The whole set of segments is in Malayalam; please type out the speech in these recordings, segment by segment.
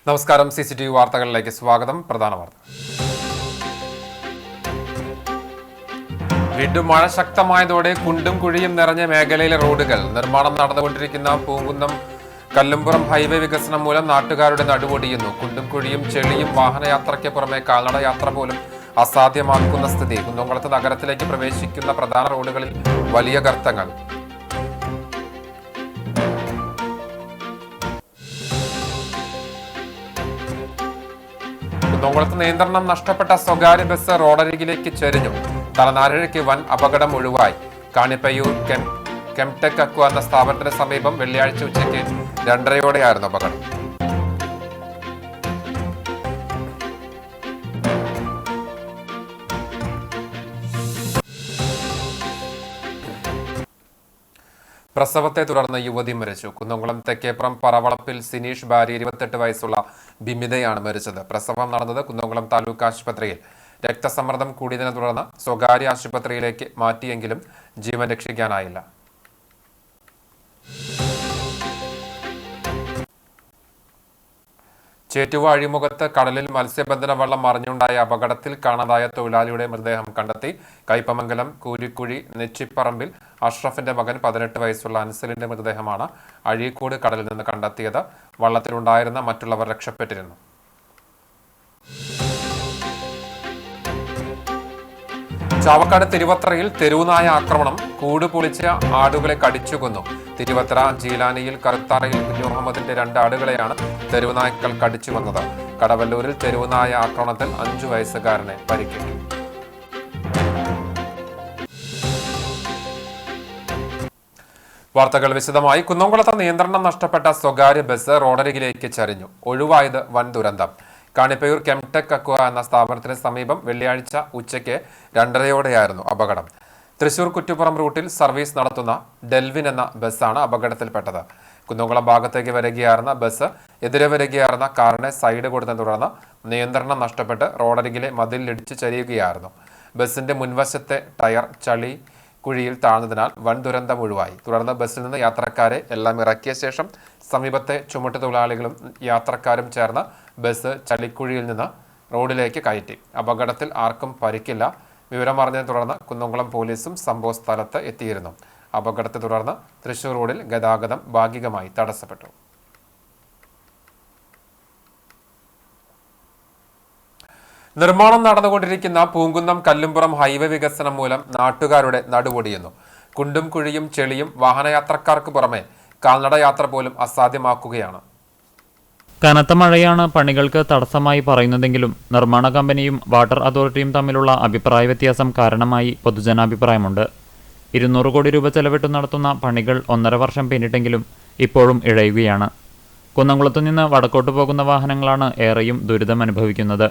നമസ്കാരം. CCTV വാർത്തകളിലേക്ക് സ്വാഗതം. പ്രധാന വാർത്ത. വീണ്ടും മഴ ശക്തമായതോടെ കുണ്ടും കുഴിയും നിറഞ്ഞ മേഖലയിലെ റോഡുകൾ. നിർമ്മാണം നടന്നുകൊണ്ടിരിക്കുന്ന പൂങ്കുന്നം കല്ലുംപുറം ഹൈവേ വികസനം മൂലം നാട്ടുകാരുടെ നടുവൊടിയുന്നു. കുണ്ടും കുഴിയും ചെളിയും വാഹനയാത്രയ്ക്ക് പുറമെ കാൽനട യാത്ര പോലും അസാധ്യമാക്കുന്ന സ്ഥിതി. കുന്നംകുളത്ത് നഗരത്തിലേക്ക് പ്രവേശിക്കുന്ന പ്രധാന റോഡുകളിൽ വലിയ ഗർത്തങ്ങൾ. കുന്നംകുളത്ത് നിയന്ത്രണം നഷ്ടപ്പെട്ട സ്വകാര്യ ബസ് റോഡരികിലേക്ക് ചെരിഞ്ഞു. തലനാരിഴയ്ക്ക് വൻ അപകടം ഒഴിവായി. കാണിപ്പയ്യൂർ കെംടെക് അക്വ എന്ന സ്ഥാപനത്തിന് സമീപം വെള്ളിയാഴ്ച ഉച്ചയ്ക്ക് 2:30 അപകടം. പ്രസവത്തെ തുടർന്ന് യുവതി മരിച്ചു. കുന്നംകുളം തെക്കേപ്പുറം പറവളപ്പിൽ സിനീഷ് ഭാര്യ 28 വയസ്സുള്ള ബിമിതയാണ് മരിച്ചത്. പ്രസവം നടന്നത് കുന്നംകുളം താലൂക്ക് ആശുപത്രിയിൽ. രക്തസമ്മർദ്ദം കൂടിയതിനെ തുടർന്ന് സ്വകാര്യ ആശുപത്രിയിലേക്ക് മാറ്റിയെങ്കിലും ജീവൻ രക്ഷിക്കാനായില്ല. ചേറ്റുവ അഴിമുഖത്ത് കടലിൽ മത്സ്യബന്ധന വള്ളം മറിഞ്ഞുണ്ടായ അപകടത്തിൽ കാണാതായ തൊഴിലാളിയുടെ മൃതദേഹം കണ്ടെത്തി. കയ്പമംഗലം കൂരിക്കുഴി നെച്ചിപ്പറമ്പിൽ അഷ്റഫിന്റെ മകൻ 18 വയസ്സുള്ള അൻസലിന്റെ മൃതദേഹമാണ് അഴീക്കോട് കടലിൽ നിന്ന് കണ്ടെത്തിയത്. വള്ളത്തിലുണ്ടായിരുന്ന മറ്റുള്ളവർ രക്ഷപ്പെട്ടിരുന്നു. ചാവക്കാട് തിരുവത്രയിൽ തെരുവുനായ ആക്രമണം. കൂട് പൊളിച്ച ആടുകളെ കടിച്ചുകൊന്നു. തിരുവത്ര ജീലാനിയിൽ കറുത്താറയിൽ കുഞ്ഞുമുഹമ്മദിന്റെ 2 ആടുകളെയാണ് തെരുവുനായ്ക്കൾ കടിച്ചു കൊന്നത്. കടവല്ലൂരിൽ തെരുവുനായ ആക്രമണത്തിൽ 5 വയസ്സുകാരനെ പരിക്കേറ്റു. വാർത്തകൾ വിശദമായി. കുന്നംകുളത്ത് നിയന്ത്രണം നഷ്ടപ്പെട്ട സ്വകാര്യ ബസ് റോഡരികിലേക്ക് ചരിഞ്ഞു. ഒഴിവായത് വൻ ദുരന്തം. കാണിപ്പയ്യൂർ കെംടെക് അക്വ എന്ന സ്ഥാപനത്തിന് സമീപം വെള്ളിയാഴ്ച ഉച്ചയ്ക്ക് 2:30 അപകടം. തൃശൂർ കുറ്റിപ്പുറം റൂട്ടിൽ സർവീസ് നടത്തുന്ന ഡെൽവിൻ എന്ന ബസ്സാണ് അപകടത്തിൽപ്പെട്ടത്. കുന്നംകുളം ഭാഗത്തേക്ക് വരികയായിരുന്ന ബസ് എതിരെ വരികയായിരുന്ന കാറിനെ സൈഡ് കൊടുത്തതിനെ തുടർന്ന് നിയന്ത്രണം നഷ്ടപ്പെട്ട് റോഡരികിലെ മതിലിടിച്ച് ചരിയുകയായിരുന്നു. ബസിന്റെ മുൻവശത്തെ ടയർ ചളി കുഴിയിൽ താഴ്ന്നതിനാൽ വൻ ദുരന്തം ഒഴിവായി. തുടർന്ന് ബസ്സിൽ നിന്ന് യാത്രക്കാരെ എല്ലാം ഇറക്കിയ ശേഷം സമീപത്തെ ചുമട്ടുതൊഴിലാളികളും യാത്രക്കാരും ചേർന്ന് ബസ് ചളിക്കുഴിയിൽ നിന്ന് റോഡിലേക്ക് കയറ്റി. അപകടത്തിൽ ആർക്കും പരിക്കില്ല. വിവരമറിഞ്ഞതിനെ തുടർന്ന് കുന്നംകുളം പോലീസും സംഭവ സ്ഥലത്ത് എത്തിയിരുന്നു. അപകടത്തെ തുടർന്ന് തൃശൂർ റോഡിൽ ഗതാഗതം ഭാഗികമായി തടസ്സപ്പെട്ടു. നിർമ്മാണം നടന്നുകൊണ്ടിരിക്കുന്ന പൂങ്കുന്നം കല്ലുംപുറം ഹൈവേ വികസനം മൂലം നാട്ടുകാരുടെ നടുവൊടിയുന്നു. കുണ്ടും കുഴിയും ചെളിയും വാഹനയാത്രക്കാർക്ക് പുറമെ കാൽനട യാത്ര പോലും അസാധ്യമാക്കുകയാണ്. കനത്ത മഴയാണ് പണികൾക്ക് തടസ്സമായി പറയുന്നതെങ്കിലും നിർമ്മാണ കമ്പനിയും വാട്ടർ അതോറിറ്റിയും തമ്മിലുള്ള അഭിപ്രായ വ്യത്യാസം കാരണമായി പൊതുജനാഭിപ്രായമുണ്ട്. 200 കോടി രൂപ ചെലവിട്ട് നടത്തുന്ന പണികൾ 1.5 വർഷം പിന്നിട്ടെങ്കിലും ഇപ്പോഴും ഇഴയുകയാണ്. കുന്നംകുളത്തു നിന്ന് വടക്കോട്ട് പോകുന്ന വാഹനങ്ങളാണ് ഏറെയും ദുരിതമനുഭവിക്കുന്നത്.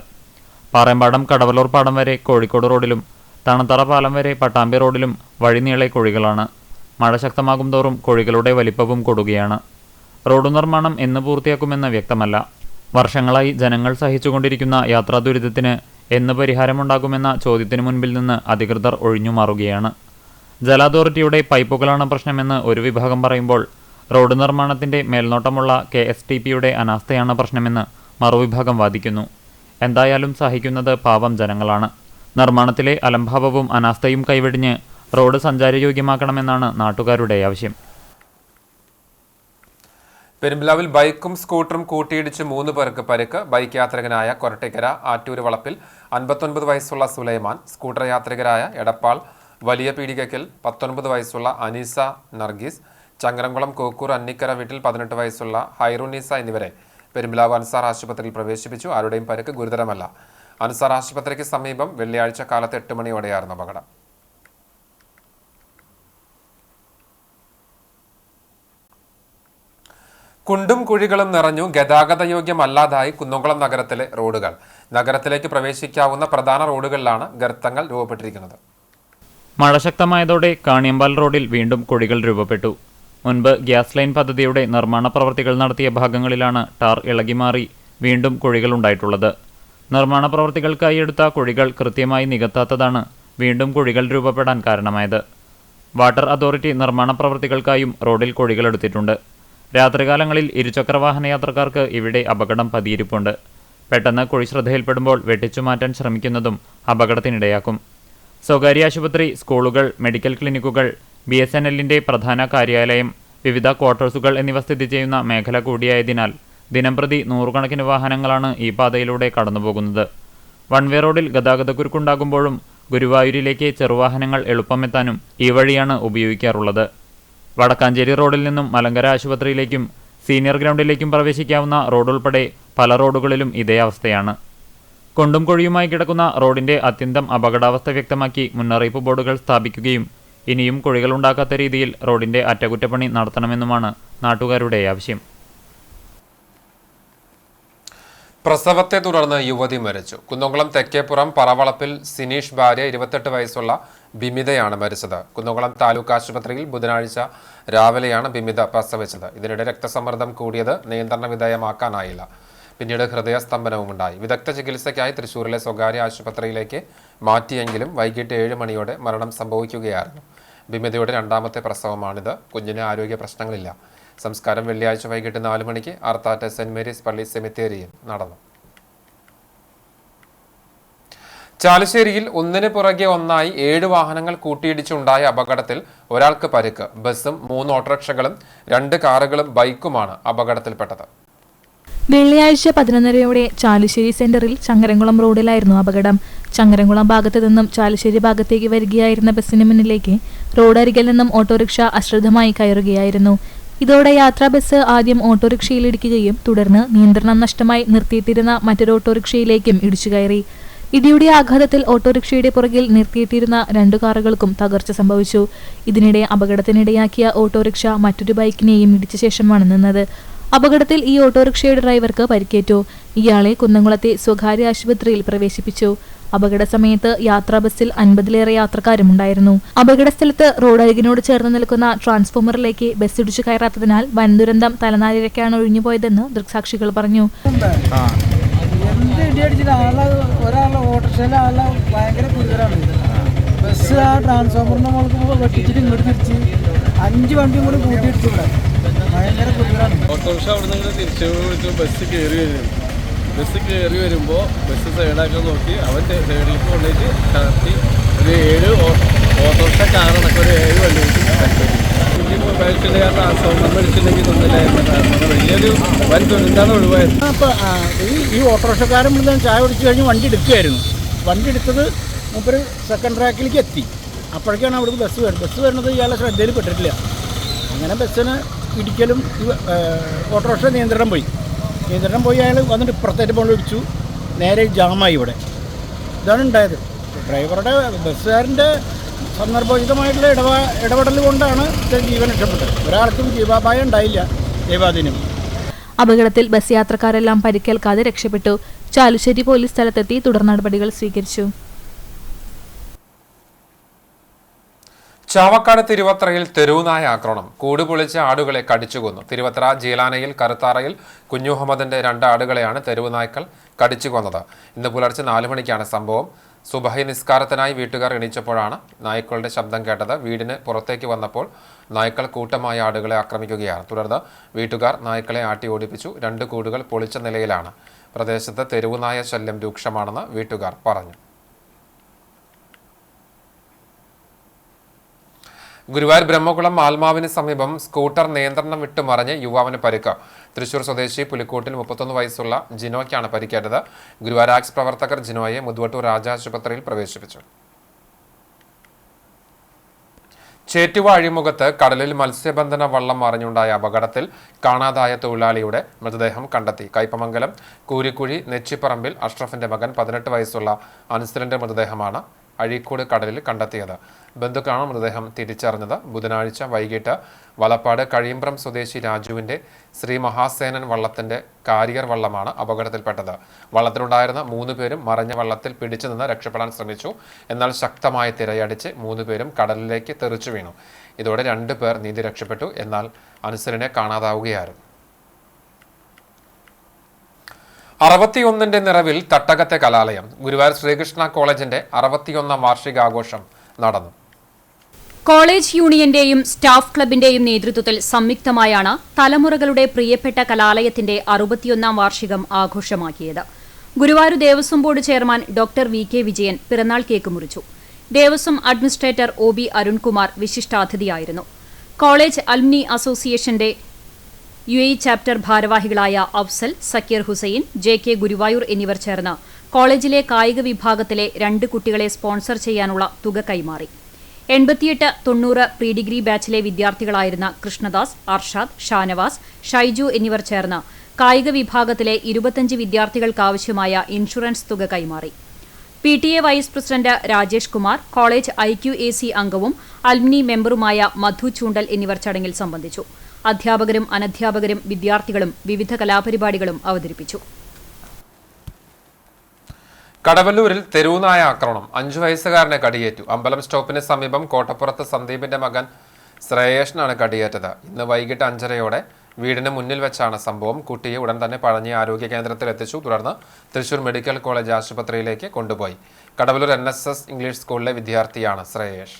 പാറേമ്പാടം കടവലൂർ പാടം വരെ കോഴിക്കോട് റോഡിലും തണത്തറ പാലം വരെ പട്ടാമ്പി റോഡിലും വഴിനീളെ കുഴികളാണ്. മഴ ശക്തമാകും തോറും കുഴികളുടെ വലിപ്പവും കൂടുകയാണ്. റോഡ് നിർമ്മാണം എന്ന് പൂർത്തിയാക്കുമെന്ന് വ്യക്തമല്ല. വർഷങ്ങളായി ജനങ്ങൾ സഹിച്ചുകൊണ്ടിരിക്കുന്ന യാത്രാ ദുരിതത്തിന് എന്ന് പരിഹാരമുണ്ടാകുമെന്ന ചോദ്യത്തിനു മുൻപിൽ നിന്ന് അധികൃതർ ഒഴിഞ്ഞുമാറുകയാണ്. ജല അതോറിറ്റിയുടെ പൈപ്പുകളാണ് പ്രശ്നമെന്ന് ഒരു വിഭാഗം പറയുമ്പോൾ റോഡ് നിർമ്മാണത്തിന്റെ മേൽനോട്ടമുള്ള KSTPയുടെ അനാസ്ഥയാണ് പ്രശ്നമെന്ന് മറുവിഭാഗം വാദിക്കുന്നു. എന്തായാലും സഹിക്കുന്നത് പാവം ജനങ്ങളാണ്. നിർമ്മാണത്തിലെ അലംഭാവവും അനാസ്ഥയും കൈവെടിഞ്ഞ് റോഡ് സഞ്ചാരയോഗ്യമാക്കണമെന്നാണ് നാട്ടുകാരുടെ ആവശ്യം. പെരുമ്പിലാവിൽ ബൈക്കും സ്കൂട്ടറും കൂട്ടിയിടിച്ച് 3 പേർക്ക് പരിക്ക്. ബൈക്ക് യാത്രികനായ കൊരട്ടിക്കര ആറ്റൂര് വളപ്പിൽ 59 വയസ്സുള്ള സുലൈമാൻ, സ്കൂട്ടർ യാത്രികരായ എടപ്പാൾ വലിയ പീടികയ്ക്കൽ 19 വയസ്സുള്ള അനീസ നർഗീസ്, ചങ്ങരംകുളം കോക്കൂർ അന്നിക്കര വീട്ടിൽ 18 വയസ്സുള്ള ഹൈറുനീസ എന്നിവരെ പെരുമ്പിലാവ് അൻസാർ ആശുപത്രിയിൽ പ്രവേശിപ്പിച്ചു. ആരുടെയും പരിക്ക് ഗുരുതരമല്ല. അൻസാർ ആശുപത്രിക്ക് സമീപം വെള്ളിയാഴ്ച കാലത്ത് 8 മണിയോടെയായിരുന്നു അപകടം. കുണ്ടും കുഴികളും നിറഞ്ഞു ഗതാഗത യോഗ്യമല്ലാതായി കുന്നംകുളം നഗരത്തിലെ റോഡുകൾ. നഗരത്തിലേക്ക് പ്രവേശിക്കാവുന്ന പ്രധാന റോഡുകളിലാണ് ഗർത്തങ്ങൾ രൂപപ്പെട്ടിരിക്കുന്നത്. മഴ ശക്തമായതോടെ കാണിയമ്പാൽ റോഡിൽ വീണ്ടും കുഴികൾ രൂപപ്പെട്ടു. മുൻപ് ഗ്യാസ് ലൈൻ പദ്ധതിയുടെ നിർമ്മാണ പ്രവൃത്തികൾ നടത്തിയ ഭാഗങ്ങളിലാണ് ടാർ ഇളകിമാറി വീണ്ടും കുഴികളുണ്ടായിട്ടുള്ളത്. നിർമ്മാണ പ്രവൃത്തികൾക്കായി എടുത്ത കുഴികൾ കൃത്യമായി നികത്താത്തതാണ് വീണ്ടും കുഴികൾ രൂപപ്പെടാൻ കാരണമായത്. വാട്ടർ അതോറിറ്റി നിർമ്മാണ പ്രവൃത്തികൾക്കായും റോഡിൽ കുഴികളെടുത്തിട്ടുണ്ട്. രാത്രികാലങ്ങളിൽ ഇരുചക്രവാഹന യാത്രക്കാർക്ക് ഇവിടെ അപകടം പതിയിരിപ്പുണ്ട്. പെട്ടെന്ന് കുഴി ശ്രദ്ധയിൽപ്പെടുമ്പോൾ വെട്ടിച്ചു മാറ്റാൻ ശ്രമിക്കുന്നതും അപകടത്തിനിടയാക്കും. സ്വകാര്യ ആശുപത്രി, സ്കൂളുകൾ, മെഡിക്കൽ ക്ലിനിക്കുകൾ, BSNLന്റെ പ്രധാന കാര്യാലയം, വിവിധ ക്വാർട്ടേഴ്സുകൾ എന്നിവ സ്ഥിതി ചെയ്യുന്ന മേഖല കൂടിയായതിനാൽ ദിനംപ്രതി നൂറുകണക്കിന് വാഹനങ്ങളാണ് ഈ പാതയിലൂടെ കടന്നുപോകുന്നത്. വൺവേ റോഡിൽ ഗതാഗതക്കുരുക്കുണ്ടാകുമ്പോഴും ഗുരുവായൂരിലേക്ക് ചെറുവാഹനങ്ങൾ എളുപ്പമെത്താനും ഈ വഴിയാണ് ഉപയോഗിക്കാറുള്ളത്. വടക്കാഞ്ചേരി റോഡിൽ നിന്നും മലങ്കര ആശുപത്രിയിലേക്കും സീനിയർ ഗ്രൗണ്ടിലേക്കും പ്രവേശിക്കാവുന്ന റോഡുൾപ്പെടെ പല റോഡുകളിലും ഇതേ അവസ്ഥയാണ്. കുണ്ടും കുഴിയുമായി കിടക്കുന്ന റോഡിന്റെ അത്യന്തം അപകടാവസ്ഥ വ്യക്തമാക്കി മുന്നറിയിപ്പ് ബോർഡുകൾ സ്ഥാപിക്കുകയും ഇനിയും കുഴികളുണ്ടാക്കാത്ത രീതിയിൽ റോഡിന്റെ അറ്റകുറ്റപ്പണി നടത്തണമെന്നുമാണ് നാട്ടുകാരുടെ ആവശ്യം. പ്രസവത്തെ തുടർന്ന് യുവതി മരിച്ചു. കുന്നംകുളം തെക്കേപ്പുറം പറവളപ്പിൽ സിനീഷ് ഭാര്യ 28 വയസ്സുള്ള ബിമിതയാണ് മരിച്ചത്. കുന്നംകുളം താലൂക്ക് ആശുപത്രിയിൽ ബുധനാഴ്ച രാവിലെയാണ് ബിമിത പ്രസവിച്ചത്. ഇതിനിടെ രക്തസമ്മർദ്ദം കൂടിയത് നിയന്ത്രണ വിധേയമാക്കാനായില്ല. പിന്നീട് ഹൃദയസ്തംഭനവും ഉണ്ടായി. വിദഗ്ധ ചികിത്സയ്ക്കായി തൃശൂരിലെ സ്വകാര്യ ആശുപത്രിയിലേക്ക് മാറ്റിയെങ്കിലും വൈകിട്ട് 7 മണിയോടെ മരണം സംഭവിക്കുകയായിരുന്നു. ബിമിതയുടെ രണ്ടാമത്തെ പ്രസവമാണിത്. കുഞ്ഞിന് ആരോഗ്യ പ്രശ്നങ്ങളില്ല. സംസ്കാരം വെള്ളിയാഴ്ച വൈകിട്ട് 4 മണിക്ക് ആർത്താറ്റ് സെന്റ് മേരീസ് പള്ളി സെമിത്തേരിയിൽ നടന്നു. ചാലുശ്ശേരിയിൽ ഒന്നിന് പുറകെ ഒന്നായി 7 വാഹനങ്ങൾ കൂട്ടിയിടിച്ചുണ്ടായ അപകടത്തിൽ ഒരാൾക്ക് പരിക്ക്. ബസ്സും 3 ഓട്ടോറിക്ഷകളും 2 കാറുകളും ബൈക്കുമാണ് അപകടത്തിൽപ്പെട്ടത്. വെള്ളിയാഴ്ച 11:30 ചാലുശ്ശേരി സെന്ററിൽ ചങ്ങരംകുളം റോഡിലായിരുന്നു അപകടം. ചങ്ങരംകുളം ഭാഗത്തു നിന്നും ചാലുശ്ശേരി ഭാഗത്തേക്ക് വരികയായിരുന്ന ബസ്സിന് മുന്നിലേക്ക് റോഡരികിൽ നിന്നും ഓട്ടോറിക്ഷ അശ്രദ്ധമായി കയറുകയായിരുന്നു. ഇതോടെ യാത്രാ ബസ് ആദ്യം ഓട്ടോറിക്ഷയിലിടിക്കുകയും തുടർന്ന് നിയന്ത്രണം നഷ്ടമായി നിർത്തിയിട്ടിരുന്ന മറ്റൊരു ഓട്ടോറിക്ഷയിലേക്കും ഇടിച്ചു കയറി. ഇടിയുടെ ആഘാതത്തിൽ ഓട്ടോറിക്ഷയുടെ പുറകിൽ നിർത്തിയിട്ടിരുന്ന 2 കാറുകൾക്കും തകർച്ച സംഭവിച്ചു. ഇതിനിടെ അപകടത്തിനിടയാക്കിയ ഓട്ടോറിക്ഷ മറ്റൊരു ബൈക്കിനെയും ഇടിച്ച ശേഷമാണ് നിന്നത്. അപകടത്തിൽ ഈ ഓട്ടോറിക്ഷയുടെ ഡ്രൈവർക്ക് പരിക്കേറ്റു. ഇയാളെ കുന്നംകുളത്തെ സ്വകാര്യ ആശുപത്രിയിൽ പ്രവേശിപ്പിച്ചു. അപകട സമയത്ത് യാത്രാ ബസ്സിൽ 50-ലേറെ യാത്രക്കാരും ഉണ്ടായിരുന്നു. അപകട സ്ഥലത്ത് റോഡരികിനോട് ചേർന്ന് നിൽക്കുന്ന ട്രാൻസ്ഫോമറിലേക്ക് ബസ് ഇടിച്ചു കയറാത്തതിനാൽ വൻ ദുരന്തം തലനാരിഴയ്ക്കാണ് ഒഴിഞ്ഞുപോയതെന്ന് ദൃക്സാക്ഷികൾ പറഞ്ഞു. ഒരാളെ ഓട്ടോറിക്ഷയിലെ ആളെ ഭയങ്കര കുരുതലാണ്. ബസ് ആ ട്രാൻസ്ഫോമറിന്റെ മുകളിൽ വെട്ടിച്ചിട്ട് ഇങ്ങോട്ട് തിരിച്ച് 5 വണ്ടിയും കൂടി കൂട്ടിയിടിച്ചു. ഭയങ്കര കുരുതലാണ്. ഓട്ടോറിക്ഷ അവിടെ നിന്ന് തിരിച്ചു വിളിച്ചു. ബസ് കയറി വരുമ്പോൾ ബസ് സൈഡാക്കാൻ നോക്കി അവൻ സൈഡിലേക്ക് കൊണ്ടുപോയിട്ട് കടത്തി ഒരു 7 ഓട്ടോറിക്ഷ കാറടക്കം ഒരു 7 വണ്ടി മേടിച്ചിട്ടുണ്ടെങ്കിൽ ആ ട്രാൻസ്ഫോമർ മേടിച്ചിട്ടുണ്ടെങ്കിൽ തന്നില്ലായിരുന്നു. വലിയൊരു വൻ ദുരന്താണ് ഒഴിവായത്. അപ്പോൾ ഈ ഓട്ടോറിക്ഷക്കാരൻ ഇവിടെ ചായ കുടിച്ച് കഴിഞ്ഞ് വണ്ടി എടുക്കുകയായിരുന്നു. വണ്ടി എടുത്തത് മൂപ്പര് സെക്കൻഡ് ട്രാക്കിലേക്ക് എത്തി. അപ്പോഴേക്കാണ് അവിടുന്ന് ബസ് വരുന്നത് ഇയാളുടെ ശ്രദ്ധയിൽ പെട്ടിട്ടില്ല. അങ്ങനെ ബസ്സിന് ഇടിക്കലും ഓട്ടോറിക്ഷ നിയന്ത്രണം പോയി അയാൾ വന്നിട്ട് ഇപ്പുറത്തേറ്റ് കൊണ്ട് ഇടിച്ചു. നേരെ ജാമായി ഇവിടെ. ഇതാണ് ഉണ്ടായത്. ഡ്രൈവറുടെ ബസ്സുകാരൻ്റെ സന്ദർഭോചിതമായിട്ടുള്ള ഇടപെടൽ കൊണ്ടാണ് ജീവൻ രക്ഷപ്പെട്ടത്. ഒരാൾക്കും ജീവാപായം ഉണ്ടായില്ല. ദൈവാധീനം. അപകടത്തിൽ ബസ് യാത്രക്കാരെല്ലാം പരിക്കേൽക്കാതെ രക്ഷപ്പെട്ടു. ചാലുശ്ശേരി പോലീസ് സ്ഥലത്തെത്തി തുടർ നടപടികൾ സ്വീകരിച്ചു. ചാവക്കാട് തിരുവത്രയിൽ തെരുവുനായ ആക്രമണം. കൂട് പൊളിച്ച ആടുകളെ കടിച്ചുകൊന്നു. തിരുവത്ര ജീലാനയിൽ കറുത്താറയിൽ കുഞ്ഞുമുഹമ്മദിന്റെ 2 ആടുകളെയാണ് തെരുവുനായ്ക്കൾ കടിച്ചുകൊന്നത്. ഇന്ന് പുലർച്ചെ 4 മണിക്കാണ് സംഭവം. സുബഹി നിസ്കാരത്തിനായി വീട്ടുകാർ എണീച്ചപ്പോഴാണ് നായ്ക്കളുടെ ശബ്ദം കേട്ടത്. വീടിന് പുറത്തേക്ക് വന്നപ്പോൾ നായ്ക്കൾ കൂട്ടമായ ആടുകളെ ആക്രമിക്കുകയാണ്. തുടർന്ന് വീട്ടുകാർ നായ്ക്കളെ ആട്ടി ഓടിപ്പിച്ചു. 2 കൂടുകൾ പൊളിച്ച നിലയിലാണ്. പ്രദേശത്ത് തെരുവുനായ ശല്യം രൂക്ഷമാണെന്ന് വീട്ടുകാർ പറഞ്ഞു. ഗുരുവായൂർ ബ്രഹ്മകുളം ആൽമാവിന് സമീപം സ്കൂട്ടർ നിയന്ത്രണം വിട്ടു മറിഞ്ഞ് യുവാവിന് പരിക്ക്. തൃശൂർ സ്വദേശി പുലിക്കോട്ടിൽ 31 വയസ്സുള്ള ജിനോയ്ക്കാണ് പരിക്കേറ്റത്. ഗുരുവായൂർ ആക്സ് പ്രവർത്തകർ ജിനോയെ മുതുവട്ടൂർ രാജ ആശുപത്രിയിൽ പ്രവേശിപ്പിച്ചു. ചേറ്റുവ അഴിമുഖത്ത് കടലിൽ മത്സ്യബന്ധന വള്ളം മറിഞ്ഞുണ്ടായ അപകടത്തിൽ കാണാതായ തൊഴിലാളിയുടെ മൃതദേഹം കണ്ടെത്തി. കയ്പമംഗലം കൂരിക്കുഴി നെച്ചിപ്പറമ്പിൽ അഷ്റഫിന്റെ മകൻ 18 വയസ്സുള്ള അൻസലിന്റെ മൃതദേഹമാണ് അഴീക്കോട് കടലിൽ കണ്ടെത്തിയത്. ബന്ധുക്കളാണ് മൃതദേഹം തിരിച്ചറിഞ്ഞത്. ബുധനാഴ്ച വൈകിട്ട് വലപ്പാട് കഴിയമ്പ്രം സ്വദേശി രാജുവിന്റെ ശ്രീ മഹാസേനൻ വള്ളത്തിന്റെ കാരിയർ വള്ളമാണ് അപകടത്തിൽപ്പെട്ടത്. വള്ളത്തിലുണ്ടായിരുന്ന 3 പേരും മറിഞ്ഞ വള്ളത്തിൽ പിടിച്ചു നിന്ന് രക്ഷപ്പെടാൻ ശ്രമിച്ചു. എന്നാൽ ശക്തമായ തിരയടിച്ച് 3 പേരും കടലിലേക്ക് തെറിച്ചു വീണു. ഇതോടെ 2 പേർ നീന്തി രക്ഷപ്പെട്ടു. എന്നാൽ അൻസലിനെ കാണാതാവുകയായിരുന്നു. 61ന്റെ നിറവിൽ തട്ടകത്തെ കലാലയം. ഗുരുവായൂർ ശ്രീകൃഷ്ണ കോളേജിന്റെ 61ാം വാർഷികാഘോഷം നടന്നു. കോളേജ് യൂണിയന്റെയും സ്റ്റാഫ് ക്ലബിന്റെയും നേതൃത്വത്തിൽ സംയുക്തമായാണ് തലമുറകളുടെ പ്രിയപ്പെട്ട കലാലയത്തിന്റെ 61ാം വാർഷികം ആഘോഷമാക്കിയത്. Guruvayur Devaswom board chairman doctor V K Vijayan പിറന്നാൾ കേക്ക് മുറിച്ചു. Devaswom administrator O B Arunkumar വിശിഷ്ടാതിഥിയായിരുന്നു. കോളേജ് അലുമിനി അസോസിയേഷന്റെ UAE ചാപ്റ്റർ ഭാരവാഹികളായ അഫ്സൽ, സക്കീർ ഹുസൈൻ, JK ഗുരുവായൂർ എന്നിവർ ചേർന്ന് കോളേജിലെ കായിക വിഭാഗത്തിലെ 2 കുട്ടികളെ സ്പോൺസർ ചെയ്യാനുള്ള തുക കൈമാറി. 88-90 പ്രീ ഡിഗ്രി ബാച്ചിലെ വിദ്യാർത്ഥികളായിരുന്ന കൃഷ്ണദാസ്, അർഷാദ്, ഷാനവാസ്, ഷൈജു എന്നിവർ ചേർന്ന് കായിക വിഭാഗത്തിലെ 25 വിദ്യാർത്ഥികൾക്കാവശ്യമായ ഇൻഷുറൻസ് തുക കൈമാറി. PTA vice president Rajesh Kumar, college IQAC അംഗവും അലുമിനി മെമ്പറുമായ മധു ചൂണ്ടൽ എന്നിവർ ചടങ്ങിൽ സംബന്ധിച്ചു. അധ്യാപകരും അനധ്യാപകരും വിദ്യാർത്ഥികളും വിവിധ കലാപരിപാടികളും അവതരിപ്പിച്ചു. കടവല്ലൂരിൽ തെരുവുനായ ആക്രമണം, 5 വയസ്സുകാരനെ കടിയേറ്റു. അമ്പലം സ്റ്റോപ്പിന് സമീപം കോട്ടപ്പുറത്ത് സന്ദീപിന്റെ മകൻ ശ്രേയേഷിനാണ് കടിയേറ്റത്. ഇന്ന് വൈകിട്ട് 5:30 വീടിന് മുന്നിൽ വെച്ചാണ് സംഭവം. കുട്ടിയെ ഉടൻ തന്നെ പഴഞ്ഞി ആരോഗ്യ കേന്ദ്രത്തിൽ എത്തിച്ചു. തുടർന്ന് തൃശൂർ മെഡിക്കൽ കോളേജ് ആശുപത്രിയിലേക്ക് കൊണ്ടുപോയി. കടവല്ലൂർ NSS ഇംഗ്ലീഷ് സ്കൂളിലെ വിദ്യാർത്ഥിയാണ് ശ്രേയേഷ്.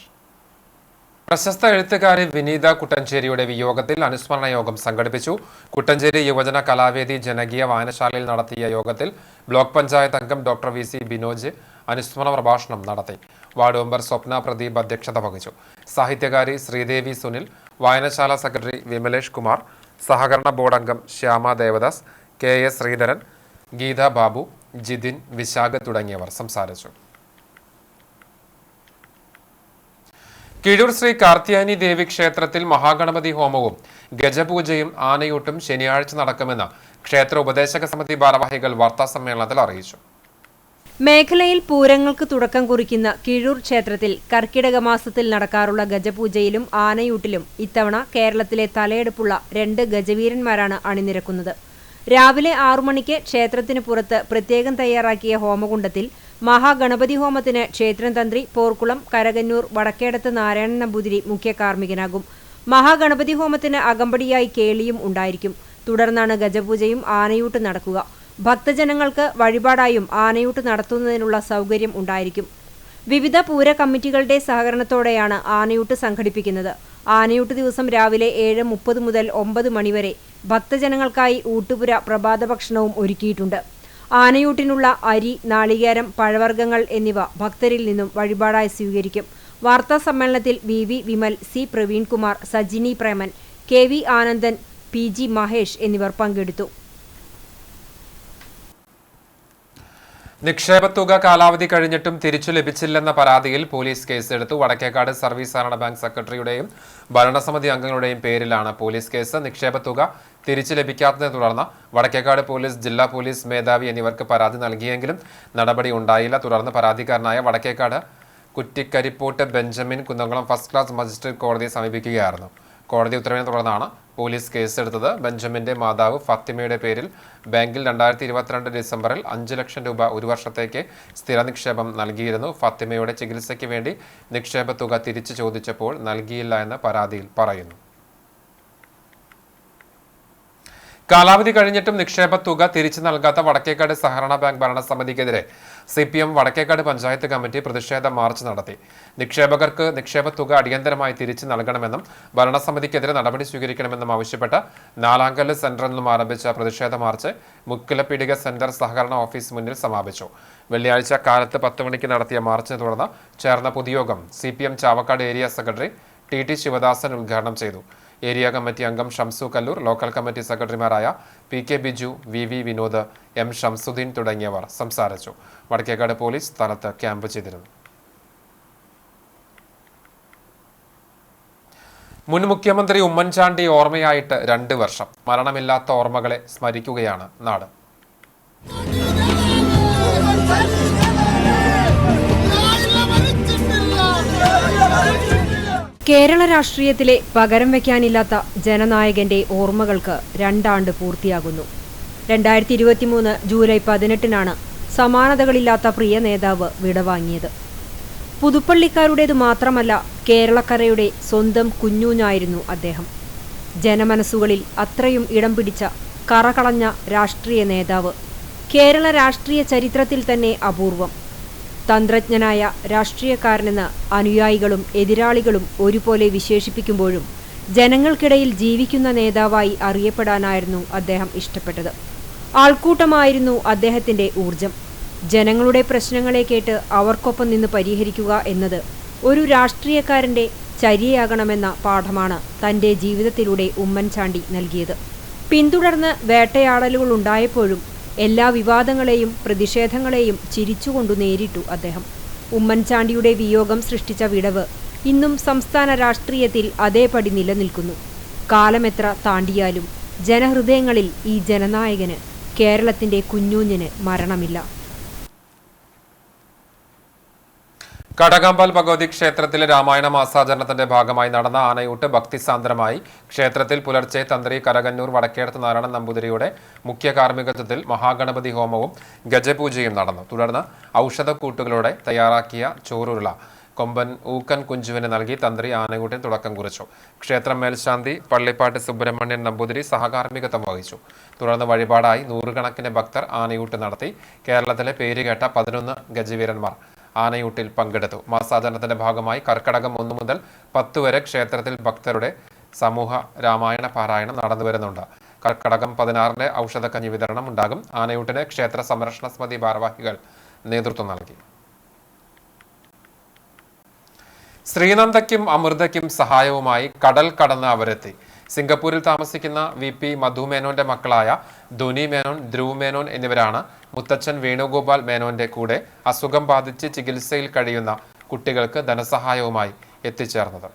പ്രശസ്ത എഴുത്തുകാരി വിനീത കുട്ടഞ്ചേരിയുടെ വിയോഗത്തിൽ അനുസ്മരണ യോഗം സംഘടിപ്പിച്ചു. കുട്ടഞ്ചേരി യുവജന കലാവേദി ജനകീയ വായനശാലയിൽ നടത്തിയ യോഗത്തിൽ ബ്ലോക്ക് പഞ്ചായത്ത് അംഗം ഡോക്ടർ VC ബിനോജ് അനുസ്മരണ പ്രഭാഷണം നടത്തി. വാർഡ് മെമ്പർ സ്വപ്ന പ്രദീപ് അധ്യക്ഷത വഹിച്ചു. സാഹിത്യകാരി ശ്രീദേവി സുനിൽ, വായനശാല സെക്രട്ടറി വിമലേഷ് കുമാർ, സഹകരണ ബോർഡ് അംഗം ശ്യാമ ദേവദാസ്, KS ശ്രീധരൻ, ഗീത ബാബു, ജിതിൻ, വിശാഖ് തുടങ്ങിയവർ സംസാരിച്ചു. കിഴൂർ ശ്രീ കാർത്യായനി ദേവി ക്ഷേത്രത്തിൽ മഹാഗണപതി ഹോമവും ഗജപൂജയും ആനയൂട്ടും ശനിയാഴ്ച നടക്കുമെന്ന് ക്ഷേത്ര ഉപദേശക സമിതി ഭാരവാഹികൾ വാർത്താസമ്മേളനത്തിൽ അറിയിച്ചു. മേഖലയിൽ പൂരങ്ങൾക്ക് തുടക്കം കുറിക്കുന്ന കിഴൂർ ക്ഷേത്രത്തിൽ കർക്കിടക മാസത്തിൽ നടക്കാറുള്ള ഗജപൂജയിലും ആനയൂട്ടിലും ഇത്തവണ കേരളത്തിലെ തലയെടുപ്പുള്ള 2 ഗജവീരന്മാരാണ് അണിനിരക്കുന്നത്. രാവിലെ 6 മണിക്ക് ക്ഷേത്രത്തിന് പുറത്ത് പ്രത്യേകം തയ്യാറാക്കിയ ഹോമകുണ്ടത്തിൽ മഹാഗണപതി ഹോമത്തിന് ക്ഷേത്രം തന്ത്രി പോർക്കുളം കരകന്നൂർ വടക്കേടത്ത് നാരായണൻ നമ്പൂതിരി മുഖ്യ കാർമ്മികനാകും. മഹാഗണപതി ഹോമത്തിന് അകമ്പടിയായി കേളിയും ഉണ്ടായിരിക്കും. തുടർന്നാണ് ഗജപൂജയും ആനയൂട്ട് നടക്കുക. ഭക്തജനങ്ങൾക്ക് വഴിപാടായും ആനയൂട്ട് നടത്തുന്നതിനുള്ള സൗകര്യം ഉണ്ടായിരിക്കും. വിവിധ പൂര കമ്മിറ്റികളുടെ സഹകരണത്തോടെയാണ് ആനയൂട്ട് സംഘടിപ്പിക്കുന്നത്. ആനയൂട്ട് ദിവസം രാവിലെ 7:30 മുതൽ 9 മണിവരെ ഭക്തജനങ്ങൾക്കായി ഊട്ടുപുര പ്രഭാത ഭക്ഷണവും ഒരുക്കിയിട്ടുണ്ട്. ആനയൂട്ടിനുള്ള അരി, നാളികേരം, പഴവർഗ്ഗങ്ങൾ എന്നിവ ഭക്തരിൽ നിന്നും വഴിപാടായി സ്വീകരിക്കും. വാർത്താ സമ്മേളനത്തിൽ VV Vimal, C Praveenkumar, Sajini Preman, KV Anandan, PG Mahesh എന്നിവർ പങ്കെടുത്തു. നിക്ഷേപത്തുക കാലാവധി കഴിഞ്ഞിട്ടും തിരിച്ചു ലഭിച്ചില്ലെന്ന പരാതിയിൽ പോലീസ് കേസെടുത്തു. വടക്കേക്കാട് സർവീസ് സഹകരണ ബാങ്ക് സെക്രട്ടറിയുടെയും ഭരണസമിതി അംഗങ്ങളുടെയും പേരിലാണ് പോലീസ് കേസ്. നിക്ഷേപത്തുക തിരിച്ചു ലഭിക്കാത്തതിനെ തുടർന്ന് വടക്കേക്കാട് പോലീസ്, ജില്ലാ പോലീസ് മേധാവി എന്നിവർക്ക് പരാതി നൽകിയെങ്കിലും നടപടി ഉണ്ടായില്ല. തുടർന്ന് പരാതിക്കാരനായ Vadakkekad Kuttikkarippottu Benjamin Kunnamkulam first class magistrate കോടതിയെ സമീപിക്കുകയായിരുന്നു. കോടതി ഉത്തരവിനെ തുടർന്നാണ് പോലീസ് കേസെടുത്തത്. ബെഞ്ചമിന്റെ മാതാവ് ഫാത്തിമയുടെ പേരിൽ ബാങ്കിൽ 2022 ഡിസംബറിൽ 5 ലക്ഷം രൂപ 1 വർഷത്തേക്ക് സ്ഥിര നിക്ഷേപം നൽകിയിരുന്നു. ഫാത്തിമയുടെ ചികിത്സയ്ക്ക് വേണ്ടി നിക്ഷേപ തുക തിരിച്ചു ചോദിച്ചപ്പോൾ നൽകിയില്ല എന്ന് പരാതിയിൽ പറയുന്നു. കാലാവധി കഴിഞ്ഞിട്ടും നിക്ഷേപ തുക തിരിച്ചു നൽകാത്ത വടക്കേക്കാട് സഹകരണ ബാങ്ക് ഭരണസമിതിക്കെതിരെ CPM വടക്കേക്കാട് പഞ്ചായത്ത് കമ്മിറ്റി പ്രതിഷേധ മാർച്ച് നടത്തി. നിക്ഷേപകർക്ക് നിക്ഷേപ തുക അടിയന്തരമായി തിരിച്ചു നൽകണമെന്നും ഭരണസമിതിക്കെതിരെ നടപടി സ്വീകരിക്കണമെന്നും ആവശ്യപ്പെട്ട് നാലാങ്കല്ല് സെന്ററിൽ നിന്നും ആരംഭിച്ച പ്രതിഷേധ മാർച്ച് മുക്കിലപ്പീടിക സെന്റർ സഹകരണ ഓഫീസ് മുന്നിൽ സമാപിച്ചു. വെള്ളിയാഴ്ച കാലത്ത് 10 മണിക്ക് നടത്തിയ മാർച്ചിനെ തുടർന്ന് ചേർന്ന പൊതുയോഗം CPM Chavakkad area secretary TT Sivadasan ഉദ്ഘാടനം ചെയ്തു. ഏരിയ കമ്മിറ്റി അംഗം ഷംസു കല്ലൂർ, ലോക്കൽ കമ്മിറ്റി സെക്രട്ടറിമാരായ PK Biju, VV Vinod, M Shamsudheen തുടങ്ങിയവർ സംസാരിച്ചു. വടക്കേക്കാട് പോലീസ് സ്ഥലത്ത് ക്യാമ്പ് ചെയ്തിരുന്നു. മുൻ മുഖ്യമന്ത്രി ഉമ്മൻചാണ്ടി ഓർമ്മയായിട്ട് 2 വർഷം. മരണമില്ലാത്ത ഓർമ്മകളെ സ്മരിക്കുകയാണ് നാട്. കേരള രാഷ്ട്രീയത്തിലെ പകരം വയ്ക്കാനില്ലാത്ത ജനനായകന്റെ ഓർമ്മകൾക്ക് 2 ആണ്ട് പൂർത്തിയാകുന്നു. 2023 ജൂലൈ 18-നാണ് സമാനതകളില്ലാത്ത പ്രിയ നേതാവ് വിടവാങ്ങിയത്. പുതുപ്പള്ളിക്കാരുടേതു മാത്രമല്ല, കേരളക്കരയുടെ സ്വന്തം കുഞ്ഞൂഞ്ഞായിരുന്നു അദ്ദേഹം. ജനമനസ്സുകളിൽ അത്രയും ഇടം പിടിച്ച കറകളഞ്ഞ രാഷ്ട്രീയ നേതാവ് കേരള രാഷ്ട്രീയ ചരിത്രത്തിൽ തന്നെ അപൂർവം. തന്ത്രജ്ഞനായ രാഷ്ട്രീയക്കാരനെന്ന് അനുയായികളും എതിരാളികളും ഒരുപോലെ വിശേഷിപ്പിക്കുമ്പോഴും ജനങ്ങൾക്കിടയിൽ ജീവിക്കുന്ന നേതാവായി അറിയപ്പെടാനായിരുന്നു അദ്ദേഹം ഇഷ്ടപ്പെട്ടത്. ആൾക്കൂട്ടമായിരുന്നു അദ്ദേഹത്തിന്റെ ഊർജം. ജനങ്ങളുടെ പ്രശ്നങ്ങളെ കേട്ട് അവർക്കൊപ്പം നിന്ന് പരിഹരിക്കുക എന്നത് ഒരു രാഷ്ട്രീയക്കാരന്റെ ചര്യയാകണമെന്ന പാഠമാണ് തന്റെ ജീവിതത്തിലൂടെ ഉമ്മൻചാണ്ടി നൽകിയത്. പിന്തുടർന്ന് വേട്ടയാടലുകളുണ്ടായപ്പോഴും എല്ലാ വിവാദങ്ങളെയും പ്രതിഷേധങ്ങളെയും ചിരിച്ചുകൊണ്ടു നേരിട്ടു അദ്ദേഹം. ഉമ്മൻചാണ്ടിയുടെ വിയോഗം സൃഷ്ടിച്ച വിടവ് ഇന്നും സംസ്ഥാന രാഷ്ട്രീയത്തിൽ അതേപടി നിലനിൽക്കുന്നു. കാലമെത്ര താണ്ടിയാലും ജനഹൃദയങ്ങളിൽ ഈ ജനനായകന്, കേരളത്തിന്റെ കുഞ്ഞൂഞ്ഞിന് മരണമില്ല. കടകമ്പൽ ഭഗവതി ക്ഷേത്രത്തിലെ രാമായണ മാസാചരണത്തിന്റെ ഭാഗമായി നടന്ന ആനയൂട്ട് ഭക്തിസാന്ദ്രമായി. ക്ഷേത്രത്തിൽ പുലർച്ചെ തന്ത്രി കരകന്നൂർ വടക്കേടത്ത് നാരായണൻ നമ്പൂതിരിയുടെ മുഖ്യ കാർമ്മികത്വത്തിൽ മഹാഗണപതി ഹോമവും ഗജപൂജയും നടന്നു. തുടർന്ന് ഔഷധക്കൂട്ടുകളോടെ തയ്യാറാക്കിയ ചോറുരുള കൊമ്പൻ ഊക്കൻ കുഞ്ചുവിന് നൽകി തന്ത്രി ആനയൂട്ടിന് തുടക്കം കുറിച്ചു. ക്ഷേത്രം മേൽശാന്തി പള്ളിപ്പാട്ട് സുബ്രഹ്മണ്യൻ നമ്പൂതിരി സഹകാർമ്മികത്വം വഹിച്ചു. തുടർന്ന് വഴിപാടായി നൂറുകണക്കിന് ഭക്തർ ആനയൂട്ട് നടത്തി. കേരളത്തിലെ പേരുകേട്ട 11 ഗജവീരന്മാർ ആനയൂട്ടിൽ പങ്കെടുത്തു. മാസാചരണത്തിന്റെ ഭാഗമായി കർക്കടകം 1 മുതൽ 10 വരെ ക്ഷേത്രത്തിൽ ഭക്തരുടെ സമൂഹ രാമായണ പാരായണം നടന്നുവരുന്നുണ്ട്. കർക്കടകം 16-ന് ഔഷധക്കഞ്ഞി വിതരണം ഉണ്ടാകും. ആനയൂട്ടിന് ക്ഷേത്ര സംരക്ഷണ സമിതി ഭാരവാഹികൾ നേതൃത്വം നൽകി. ശ്രീനന്ദയ്ക്കും അമൃതയ്ക്കും സഹായവുമായി കടൽ കടന്ന് അവരെത്തി. സിംഗപ്പൂരിൽ താമസിക്കുന്ന VP മധു മേനോന്റെ മക്കളായ ധുനി മേനോൻ, ധ്രുവ് മേനോൻ എന്നിവരാണ് മുത്തച്ഛൻ വേണുഗോപാൽ മേനോന്റെ കൂടെ അസുഖം ബാധിച്ച് ചികിത്സയിൽ കഴിയുന്ന കുട്ടികൾക്ക് ധനസഹായവുമായി എത്തിച്ചേർന്നത്.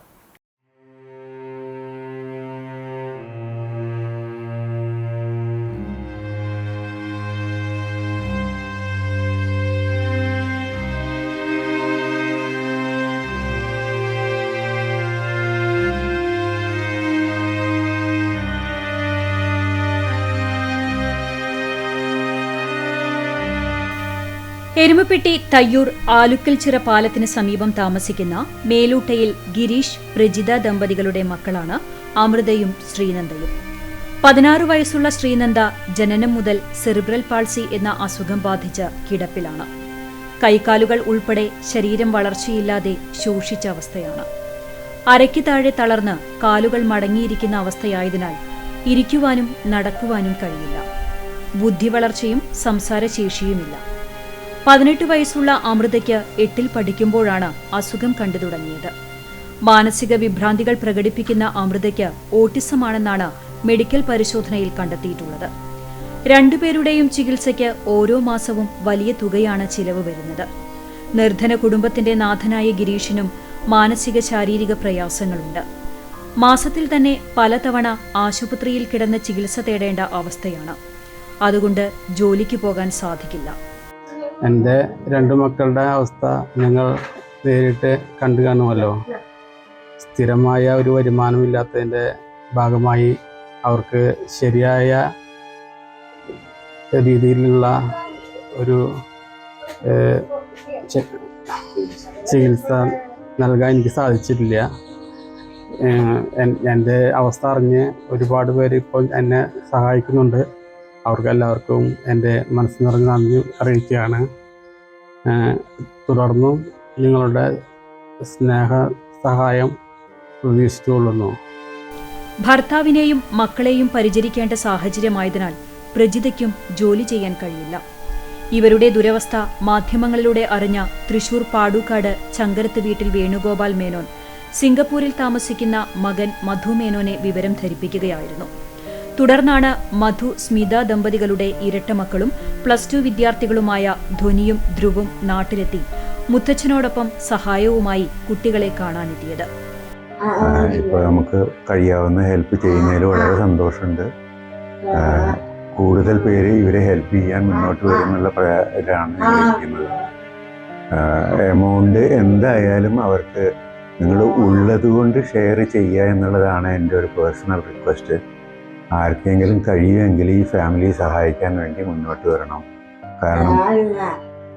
എരുമപ്പെട്ടി തയ്യൂർ ആലുക്കൽച്ചിറ പാലത്തിന് സമീപം താമസിക്കുന്ന മേലൂട്ടയിൽ ഗിരീഷ്, പ്രജിത ദമ്പതികളുടെ മക്കളാണ് അമൃതയും ശ്രീനന്ദയും. 16 വയസ്സുള്ള ശ്രീനന്ദ ജനനം മുതൽ സെറിബ്രൽ പാൾസി എന്ന അസുഖം ബാധിച്ച് കിടപ്പിലാണ്. കൈകാലുകൾ ഉൾപ്പെടെ ശരീരം വളർച്ചയില്ലാതെ ശോഷിച്ച അവസ്ഥയാണ്. അരയ്ക്ക് താഴെ തളർന്ന് കാലുകൾ മടങ്ങിയിരിക്കുന്ന അവസ്ഥയായതിനാൽ ഇരിക്കുവാനും നടക്കുവാനും കഴിയില്ല. ബുദ്ധി വളർച്ചയും സംസാരശേഷിയുമില്ല. 18 വയസ്സുള്ള അമൃതയ്ക്ക് 8ൽ പഠിക്കുമ്പോഴാണ് അസുഖം കണ്ടു തുടങ്ങിയത്. മാനസിക വിഭ്രാന്തികൾ പ്രകടിപ്പിക്കുന്ന അമൃതയ്ക്ക് ഓട്ടിസമാണെന്നാണ് മെഡിക്കൽ പരിശോധനയിൽ കണ്ടെത്തിയിട്ടുള്ളത്. രണ്ടുപേരുടെയും ചികിത്സയ്ക്ക് ഓരോ മാസവും വലിയ തുകയാണ് ചിലവ് വരുന്നത്. നിർധന കുടുംബത്തിന്റെ നാഥനായ ഗിരീഷിനും മാനസിക ശാരീരിക പ്രയാസങ്ങളുണ്ട്. മാസത്തിൽ തന്നെ പലതവണ ആശുപത്രിയിൽ കിടന്ന് ചികിത്സ തേടേണ്ട അവസ്ഥയാണ്. അതുകൊണ്ട് ജോലിക്ക് പോകാൻ സാധിക്കില്ല. എൻ്റെ 2 മക്കളുടെ അവസ്ഥ നിങ്ങൾ നേരിട്ട് കണ്ടു കാണുമല്ലോ. സ്ഥിരമായ ഒരു വരുമാനമില്ലാത്തതിൻ്റെ ഭാഗമായി അവർക്ക് ശരിയായ രീതിയിലുള്ള ഒരു ചികിത്സ നൽകാൻ എനിക്ക് സാധിച്ചിട്ടില്ല. എൻ്റെ അവസ്ഥ അറിഞ്ഞ് ഒരുപാട് പേര് ഇപ്പോൾ എന്നെ സഹായിക്കുന്നുണ്ട്. അവർക്കെല്ലാവർക്കും എൻ്റെ മനസ്സ് നിറഞ്ഞ നന്ദി അറിയിക്കുകയാണ്. തുടർന്നും നിങ്ങളുടെ സ്നേഹ സഹായം പ്രതീക്ഷിച്ചുകൊള്ളുന്നു. ഭർത്താവിനെയും മക്കളെയും പരിചരിക്കേണ്ട സാഹചര്യമായതിനാൽ പ്രജിതയ്ക്കും ജോലി ചെയ്യാൻ കഴിയില്ല. ഇവരുടെ ദുരവസ്ഥ മാധ്യമങ്ങളിലൂടെ അറിഞ്ഞ തൃശൂർ പാടൂക്കാട് ചങ്കരത്ത് വീട്ടിൽ വേണുഗോപാൽ മേനോൻ സിംഗപ്പൂരിൽ താമസിക്കുന്ന മകൻ മധു മേനോനെ വിവരം ധരിപ്പിക്കുകയായിരുന്നു. തുടർന്നാണ് മധു, സ്മിത ദമ്പതികളുടെ ഇരട്ട മക്കളും +2 വിദ്യാർത്ഥികളുമായ ധ്വനിയും ധ്രുവും നാട്ടിലെത്തി മുത്തച്ഛനോടൊപ്പം സഹായവുമായി കുട്ടികളെ കാണാനെത്തിയത്. ഇപ്പോൾ നമുക്ക് കഴിയാവുന്ന ഹെൽപ്പ് ചെയ്യുന്നതിൽ വളരെ സന്തോഷമുണ്ട്. കൂടുതൽ പേര് ഇവരെ ഹെൽപ്പ് ചെയ്യാൻ മുന്നോട്ട് വരുന്നുള്ള പ്രകാരമാണ് ഇരിക്കുന്നത്. എമൗണ്ട് എന്തായാലും അവർക്ക് നിങ്ങൾ ഉള്ളത് കൊണ്ട് ഷെയർ ചെയ്യുക എന്നുള്ളതാണ് എൻ്റെ ഒരു പേഴ്സണൽ റിക്വസ്റ്റ്. ആർക്കെങ്കിലും കഴിയുമെങ്കിൽ ഈ ഫാമിലി സഹായിക്കാൻ വേണ്ടി മുന്നോട്ട് വരണം. കാരണം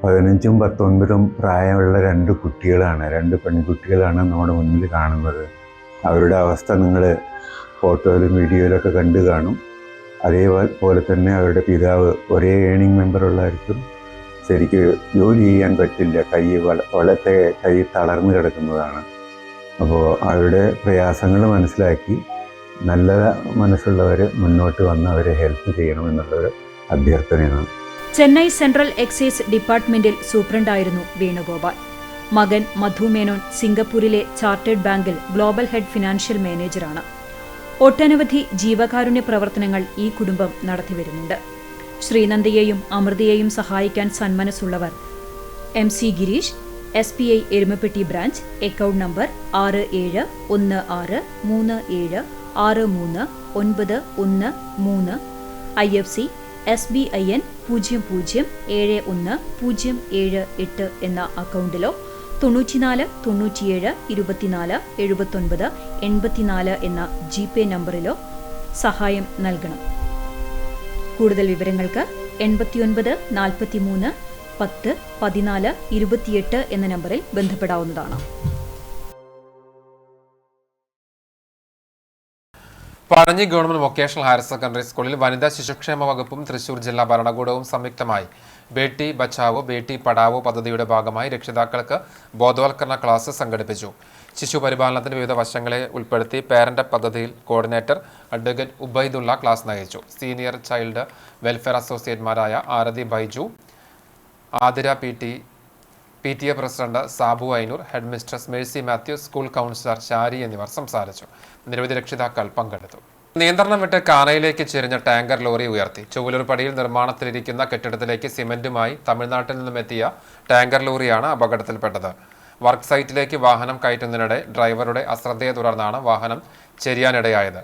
15ഉം 19ഉം പ്രായമുള്ള 2 കുട്ടികളാണ്, 2 പെൺകുട്ടികളാണ് നമ്മുടെ മുന്നിൽ കാണുന്നത്. അവരുടെ അവസ്ഥ നിങ്ങൾ ഫോട്ടോയിലും വീഡിയോയിലൊക്കെ കണ്ടു കാണും. അതേപോലെ തന്നെ അവരുടെ പിതാവ് ഒരേ ഏണിംഗ് മെമ്പറുള്ളായിരിക്കും. ശരിക്ക് ജോലി ചെയ്യാൻ പറ്റില്ല, വലത്തെ കൈ തളർന്നു കിടക്കുന്നതാണ്. അപ്പോൾ അവരുടെ പ്രയാസങ്ങൾ മനസ്സിലാക്കി നല്ല മനസ്സുള്ളവർ മുന്നോട്ട് വന്ന് അവരെ ഹെൽപ്പ് ചെയ്യണമെന്നുള്ളൊരു അഭ്യർത്ഥനയാണ്. ചെന്നൈ സെൻട്രൽ എക്സൈസ് ഡിപ്പാർട്ട്മെന്റിൽ സൂപ്രണ്ടായിരുന്നു വേണുഗോപാൽ. മകൻ മധു മേനോൻ സിംഗപ്പൂരിലെ ചാർട്ടേഡ് ബാങ്കിൽ ഗ്ലോബൽ ഹെഡ് ഫിനാൻഷ്യൽ മാനേജറാണ്. ഒട്ടനവധി ജീവകാരുണ്യ പ്രവർത്തനങ്ങൾ ഈ കുടുംബം നടത്തിവരുന്നുണ്ട്. ശ്രീനന്ദയെയും അമൃതയെയും സഹായിക്കാൻ സന്മനസ്സുള്ളവർ MC Girish, SBI Erumapetty branch, account number 671636363913, IFC SBIN 00710778 എന്ന അക്കൗണ്ടിലോ 94 97 24 79 84 എന്ന GPay നമ്പറിലോ സഹായം നൽകണം. കൂടുതൽ വിവരങ്ങൾക്ക് 89 43 10 14 28 എന്ന നമ്പറിൽ ബന്ധപ്പെടാവുന്നതാണ്. Pazhanji government vocational higher secondary സ്കൂളിൽ വനിതാ ശിശുക്ഷേമ വകുപ്പും തൃശൂർ ജില്ലാ ഭരണകൂടവും സംയുക്തമായി ബേട്ടി ബച്ചാവോ ബേട്ടി പഠാവോ പദ്ധതിയുടെ ഭാഗമായി രക്ഷിതാക്കൾക്ക് ബോധവൽക്കരണ ക്ലാസ് സംഘടിപ്പിച്ചു. ശിശു പരിപാലനത്തിന്റെ വിവിധ വശങ്ങളെ ഉൾപ്പെടുത്തി പേരന്റ് പദ്ധതിയിൽ കോർഡിനേറ്റർ അഡ്വക്കേറ്റ് ഉബൈദുള്ള ക്ലാസ് നയിച്ചു. സീനിയർ ചൈൽഡ് വെൽഫെയർ അസോസിയേറ്റ്മാരായ Arathi Baiju, Athira PTA president Sabu Ainoor, head mistress Mercy Mathew, school counsellor Shari എന്നിവർ സംസാരിച്ചു. നിരവധി രക്ഷിതാക്കൾ പങ്കെടുത്തു. നിയന്ത്രണം വിട്ട് കാനയിലേക്ക് ചെരിഞ്ഞ ടാങ്കർ ലോറി ഉയർത്തി. ചൊവ്വലൂർപ്പടിയിൽ നിർമ്മാണത്തിലിരിക്കുന്ന കെട്ടിടത്തിലേക്ക് സിമന്റുമായി തമിഴ്നാട്ടിൽ നിന്നും എത്തിയ ടാങ്കർ ലോറിയാണ് അപകടത്തിൽപ്പെട്ടത്. വർക്ക് സൈറ്റിലേക്ക് വാഹനം കയറ്റുന്നതിനിടെ ഡ്രൈവറുടെ അശ്രദ്ധയെ തുടർന്നാണ് വാഹനം ചെരിയാനിടയായത്.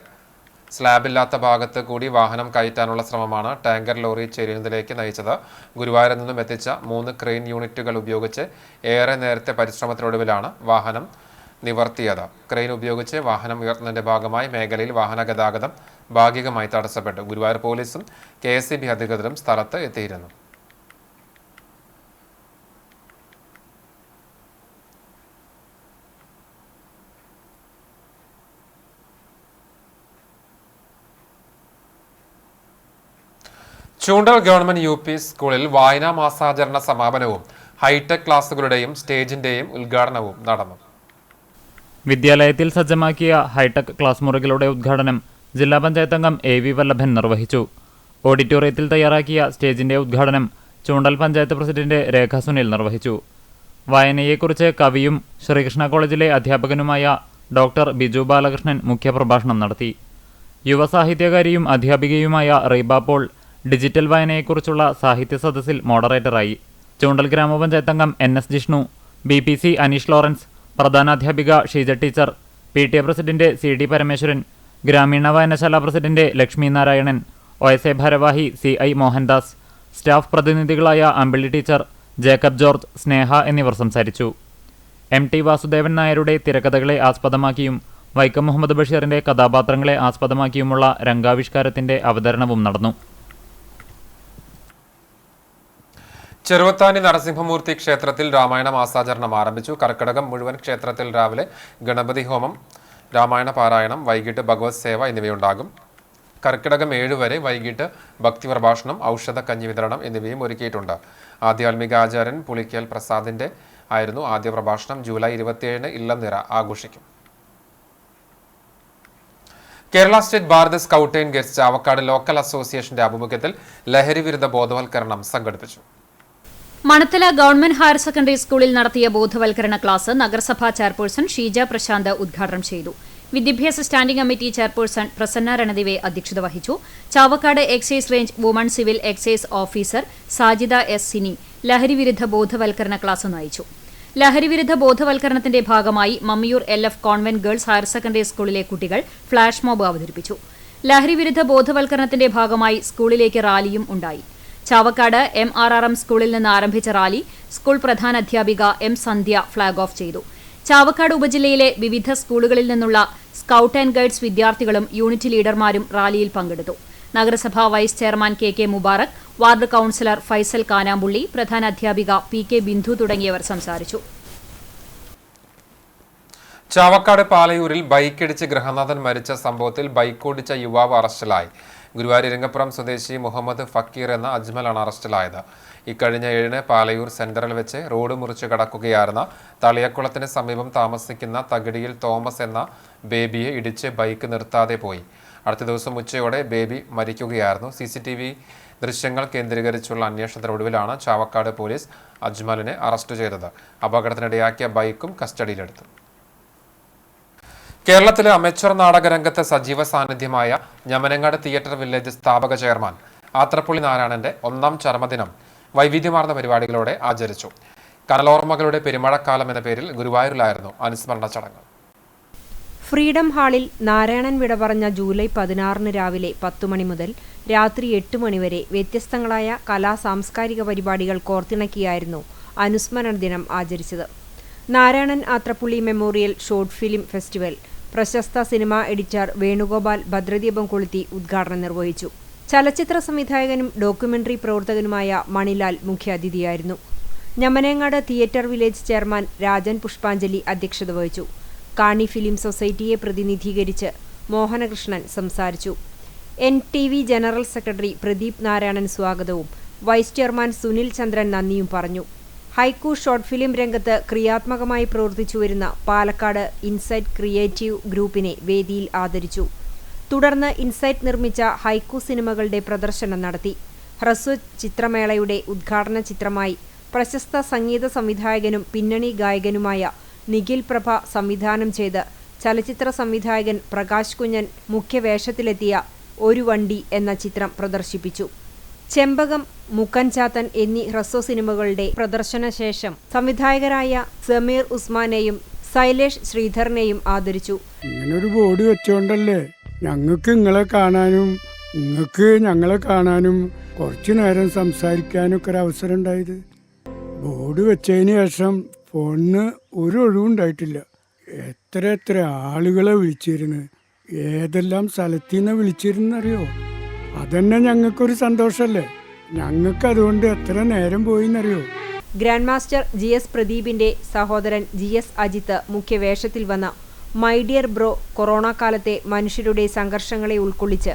സ്ലാബില്ലാത്ത ഭാഗത്ത് കൂടി വാഹനം കയറ്റാനുള്ള ശ്രമമാണ് ടാങ്കർ ലോറി ചെരിയുന്നതിലേക്ക് നയിച്ചത്. ഗുരുവായൂരിൽ നിന്നും എത്തിച്ച 3 ക്രെയിൻ യൂണിറ്റുകൾ ഉപയോഗിച്ച് ഏറെ നേരത്തെ പരിശ്രമത്തിനൊടുവിലാണ് വാഹനം നിവർത്തിയത്. ക്രെയിൻ ഉപയോഗിച്ച് വാഹനം ഉയർത്തുന്നതിന്റെ ഭാഗമായി മേഖലയിൽ വാഹന ഗതാഗതം ഭാഗികമായി തടസ്സപ്പെട്ടു. ഗുരുവായൂർ പോലീസും KSEB അധികൃതരും സ്ഥലത്ത് എത്തിയിരുന്നു. ചൂണ്ടൽ ഗവൺമെന്റ് UP സ്കൂളിൽ വായനാ മാസാചരണ സമാപനവും ഹൈടെക് ക്ലാസുകളുടെയും സ്റ്റേജിന്റെയും ഉദ്ഘാടനവും നടന്നു. വിദ്യാലയത്തിൽ സജ്ജമാക്കിയ ഹൈടെക് ക്ലാസ് മുറികളുടെ ഉദ്ഘാടനം ജില്ലാ പഞ്ചായത്ത് അംഗം AV വല്ലഭൻ നിർവഹിച്ചു. ഓഡിറ്റോറിയത്തിൽ തയ്യാറാക്കിയ സ്റ്റേജിന്റെ ഉദ്ഘാടനം ചൂണ്ടൽ പഞ്ചായത്ത് പ്രസിഡന്റ് രേഖ സുനിൽ നിർവഹിച്ചു. വായനയെക്കുറിച്ച് കവിയും ശ്രീകൃഷ്ണ കോളേജിലെ അധ്യാപകനുമായ ഡോക്ടർ ബിജു ബാലകൃഷ്ണൻ മുഖ്യപ്രഭാഷണം നടത്തി. യുവസാഹിത്യകാരിയും അധ്യാപികയുമായ റീബ പോൾ ഡിജിറ്റൽ വായനയെക്കുറിച്ചുള്ള സാഹിത്യ സദസ്സിൽ മോഡറേറ്ററായി. ചൂണ്ടൽ ഗ്രാമപഞ്ചായത്ത് അംഗം NS Jishnu, BPC Aneesh Lawrence, പ്രധാനാധ്യാപിക Sheeja teacher, PTA president CD Parameswaran, ഗ്രാമീണ വായനശാല പ്രസിഡന്റ് ലക്ഷ്മി നാരായണൻ, OSA ഭാരവാഹി CI മോഹൻദാസ്, സ്റ്റാഫ് പ്രതിനിധികളായ Ambili teacher, Jacob George, Sneha എന്നിവർ സംസാരിച്ചു. MT വാസുദേവൻ നായരുടെ തിരക്കഥകളെ ആസ്പദമാക്കിയും വൈക്കം മുഹമ്മദ് ബഷീറിന്റെ കഥാപാത്രങ്ങളെ ആസ്പദമാക്കിയുമുള്ള രംഗാവിഷ്കാരത്തിന്റെ അവതരണവും നടന്നു. ചെറുവത്താനി നരസിംഹമൂർത്തി ക്ഷേത്രത്തിൽ രാമായണ മാസാചരണം ആരംഭിച്ചു. കർക്കിടകം മുഴുവൻ ക്ഷേത്രത്തിൽ രാവിലെ ഗണപതി ഹോമം, രാമായണ പാരായണം, വൈകിട്ട് ഭഗവത് സേവ എന്നിവയുണ്ടാകും. കർക്കിടകം 7 വരെ വൈകിട്ട് ഭക്തിപ്രഭാഷണം, ഔഷധ കഞ്ഞി വിതരണം എന്നിവയും ഒരുക്കിയിട്ടുണ്ട്. ആധ്യാത്മിക ആചാര്യൻ പുളിക്കൽ പ്രസാദിന്റെ ആയിരുന്നു ആദ്യ പ്രഭാഷണം. ജൂലൈ 27 ഇല്ലം നിറ ആഘോഷിക്കും. Kerala state Bharat scout and guides Chavakkad local അസോസിയേഷന്റെ ആഭിമുഖ്യത്തിൽ ലഹരി വിരുദ്ധ ബോധവൽക്കരണം സംഘടിപ്പിച്ചു. മണത്തല ഗവൺമെന്റ് ഹയർ സെക്കൻഡറി സ്കൂളിൽ നടത്തിയ ബോധവൽക്കരണ ക്ലാസ് നഗരസഭാ ചെയർപേഴ്സൺ ഷീജ പ്രശാന്ത് ഉദ്ഘാടനം ചെയ്തു. വിദ്യാഭ്യാസ standing committee chairperson Prasanna Ranadive അധ്യക്ഷത വഹിച്ചു. Chavakkad excise range woman civil excise officer Sajida S. Sini ലഹരിവിരുദ്ധ ബോധവൽക്കരണ ക്ലാസ് നയിച്ചു. ലഹരിവിരുദ്ധ ബോധവൽക്കരണത്തിന്റെ ഭാഗമായി Mammiyur LF convent girls higher secondary സ്കൂളിലെ കുട്ടികൾ ഫ്ളാഷ് മോബ് അവതരിപ്പിച്ചു. ലഹരിവിരുദ്ധ ബോധവൽക്കരണത്തിന്റെ ഭാഗമായി സ്കൂളിലേക്ക് റാലിയും ഉണ്ടായി. ചാവക്കാട് MRRM സ്കൂളിൽ നിന്ന് ആരംഭിച്ച റാലി സ്കൂൾ പ്രധാനാധ്യാപിക M. സന്ധ്യ ഫ്ളാഗ് ഓഫ് ചെയ്തു. ചാവക്കാട് ഉപജില്ലയിലെ വിവിധ സ്കൂളുകളിൽ നിന്നുള്ള സ്കൗട്ട് ആൻഡ് ഗൈഡ്സ് വിദ്യാർത്ഥികളും യൂണിറ്റ് ലീഡർമാരും റാലിയിൽ പങ്കെടുത്തു. നഗരസഭാ vice chairman KK Mubarak, ward councillor Faisal Kanampully, പ്രധാനാധ്യാപിക PK ബിന്ദു തുടങ്ങിയവർ സംസാരിച്ചു. ചാവക്കാട് പാലയൂരിൽ ബൈക്കിടിച്ച് ഗൃഹനാഥൻ മരിച്ച സംഭവത്തിൽ ബൈക്കോടിച്ച യുവാവ് അറസ്റ്റിലായി. ഗുരുവായൂർ ഇരങ്ങപ്പുറം സ്വദേശി മുഹമ്മദ് ഫക്കീർ എന്ന അജ്മലാണ് അറസ്റ്റിലായത്. ഇക്കഴിഞ്ഞ 7-ന് പാലയൂർ സെന്ററിൽ വെച്ച് റോഡ് മുറിച്ച് കടക്കുകയായിരുന്ന തളിയക്കുളത്തിന് സമീപം താമസിക്കുന്ന തകിടിയിൽ തോമസ് എന്ന ബേബിയെ ഇടിച്ച് ബൈക്ക് നിർത്താതെ പോയി. അടുത്ത ദിവസം ഉച്ചയോടെ ബേബി മരിക്കുകയായിരുന്നു. CCTV ദൃശ്യങ്ങൾ കേന്ദ്രീകരിച്ചുള്ള അന്വേഷണത്തിനൊടുവിലാണ് ചാവക്കാട് പോലീസ് അജ്മലിനെ അറസ്റ്റ് ചെയ്തത്. അപകടത്തിനിടയാക്കിയ ബൈക്കും കസ്റ്റഡിയിലെടുത്തു. കേരളത്തിലെ അമേച്ചർ നാടകരംഗത്തെ സജീവ സാന്നിധ്യമായ ഞമനങ്ങാട് തിയേറ്റർ വില്ലേജ് സ്ഥാപക ചെയർമാൻ ആത്രപ്പുള്ളി നാരായണന്റെ 1ാം ചരമദിനം വൈവിധ്യമാർന്ന പരിപാടികളോടെ ആചരിച്ചു. കനലോർമ്മകളുടെ പെരുമഴക്കാലം എന്ന പേരിൽ ഗുരുവായൂരിലായിരുന്നു അനുസ്മരണ ചടങ്ങ്. ഫ്രീഡം ഹാളിൽ നാരായണൻ വിട പറഞ്ഞ ജൂലൈ 16 രാവിലെ 10 മണി മുതൽ രാത്രി 8 മണി വരെ വ്യത്യസ്തങ്ങളായ സാംസ്കാരിക പരിപാടികൾ കോർത്തിണക്കിയായിരുന്നു അനുസ്മരണ ദിനം ആചരിച്ചത്. Narayanan Athrappully memorial short film festival പ്രശസ്ത സിനിമാ എഡിറ്റർ വേണുഗോപാൽ ഭദ്രദീപം കൊളുത്തി ഉദ്ഘാടനം നിർവഹിച്ചു. ചലച്ചിത്ര സംവിധായകനും ഡോക്യുമെന്ററി പ്രവർത്തകനുമായ മണിലാൽ മുഖ്യാതിഥിയായിരുന്നു. ഞമനേങ്ങാട് theatre village chairman Rajan Pushpanjali അധ്യക്ഷത വഹിച്ചു. കാണി ഫിലിം സൊസൈറ്റിയെ പ്രതിനിധീകരിച്ച് മോഹനകൃഷ്ണൻ സംസാരിച്ചു. NTV general secretary Pradeep Narayanan സ്വാഗതവും വൈസ് ചെയർമാൻ സുനിൽ ചന്ദ്രൻ നന്ദിയും പറഞ്ഞു. ഹൈക്കു ഷോർട്ട് ഫിലിം രംഗത്ത് ക്രിയാത്മകമായി പ്രവർത്തിച്ചുവരുന്ന പാലക്കാട് ഇൻസൈറ്റ് ക്രിയേറ്റീവ് ഗ്രൂപ്പിനെ വേദിയിൽ ആദരിച്ചു. തുടർന്ന് ഇൻസൈറ്റ് നിർമ്മിച്ച ഹൈക്കു സിനിമകളുടെ പ്രദർശനം നടത്തി. ഹ്രസ്വ ചിത്രമേളയുടെ ഉദ്ഘാടന ചിത്രമായി പ്രശസ്ത സംഗീത സംവിധായകനും പിന്നണി ഗായകനുമായ നിഖിൽ പ്രഭ സംവിധാനം ചെയ്ത് ചലച്ചിത്ര സംവിധായകൻ പ്രകാശ് കുഞ്ഞൻ മുഖ്യവേഷത്തിലെത്തിയ ഒരു വണ്ടി എന്ന ചിത്രം പ്രദർശിപ്പിച്ചു. ചെമ്പകം, മുക്കൻചാത്തൻ എന്നീ ഹ്രസ്വ സിനിമകളുടെ പ്രദർശനശേഷം സംവിധായകരായ സമീർ ഉസ്മാനെയും സൈലേഷ് ശ്രീധറിനെയും ആദരിച്ചു. ഇങ്ങനൊരു ബോർഡ് വെച്ചോണ്ടല്ലേ ഞങ്ങൾക്ക് നിങ്ങളെ കാണാനും നിങ്ങൾക്ക് ഞങ്ങളെ കാണാനും കുറച്ചു നേരം സംസാരിക്കാനൊക്കെ ഒരു അവസരം ഉണ്ടായത്. ബോർഡ് വെച്ചതിന് ശേഷം ഫോണിന് ഒരു ഒഴിവുണ്ടായിട്ടില്ല. എത്ര ആളുകളെ വിളിച്ചിരുന്നു, ഏതെല്ലാം സ്ഥലത്തു നിന്ന് വിളിച്ചിരുന്നറിയോ. അതന്നെ ഞങ്ങൾക്കൊരു സന്തോഷമല്ലേ. ഞങ്ങൾക്ക് അതുകൊണ്ട് എത്ര നേരം പോയിന്നറിയോ. ഗ്രാൻഡ് മാസ്റ്റർ GS പ്രദീപിന്റെ സഹോദരൻ GS അജിത്ത് മുഖ്യവേഷത്തിൽ വന്ന മൈ ഡിയർ ബ്രോ കൊറോണ കാലത്തെ മനുഷ്യരുടെ സംഘർഷങ്ങളെ ഉൾക്കൊള്ളിച്ച്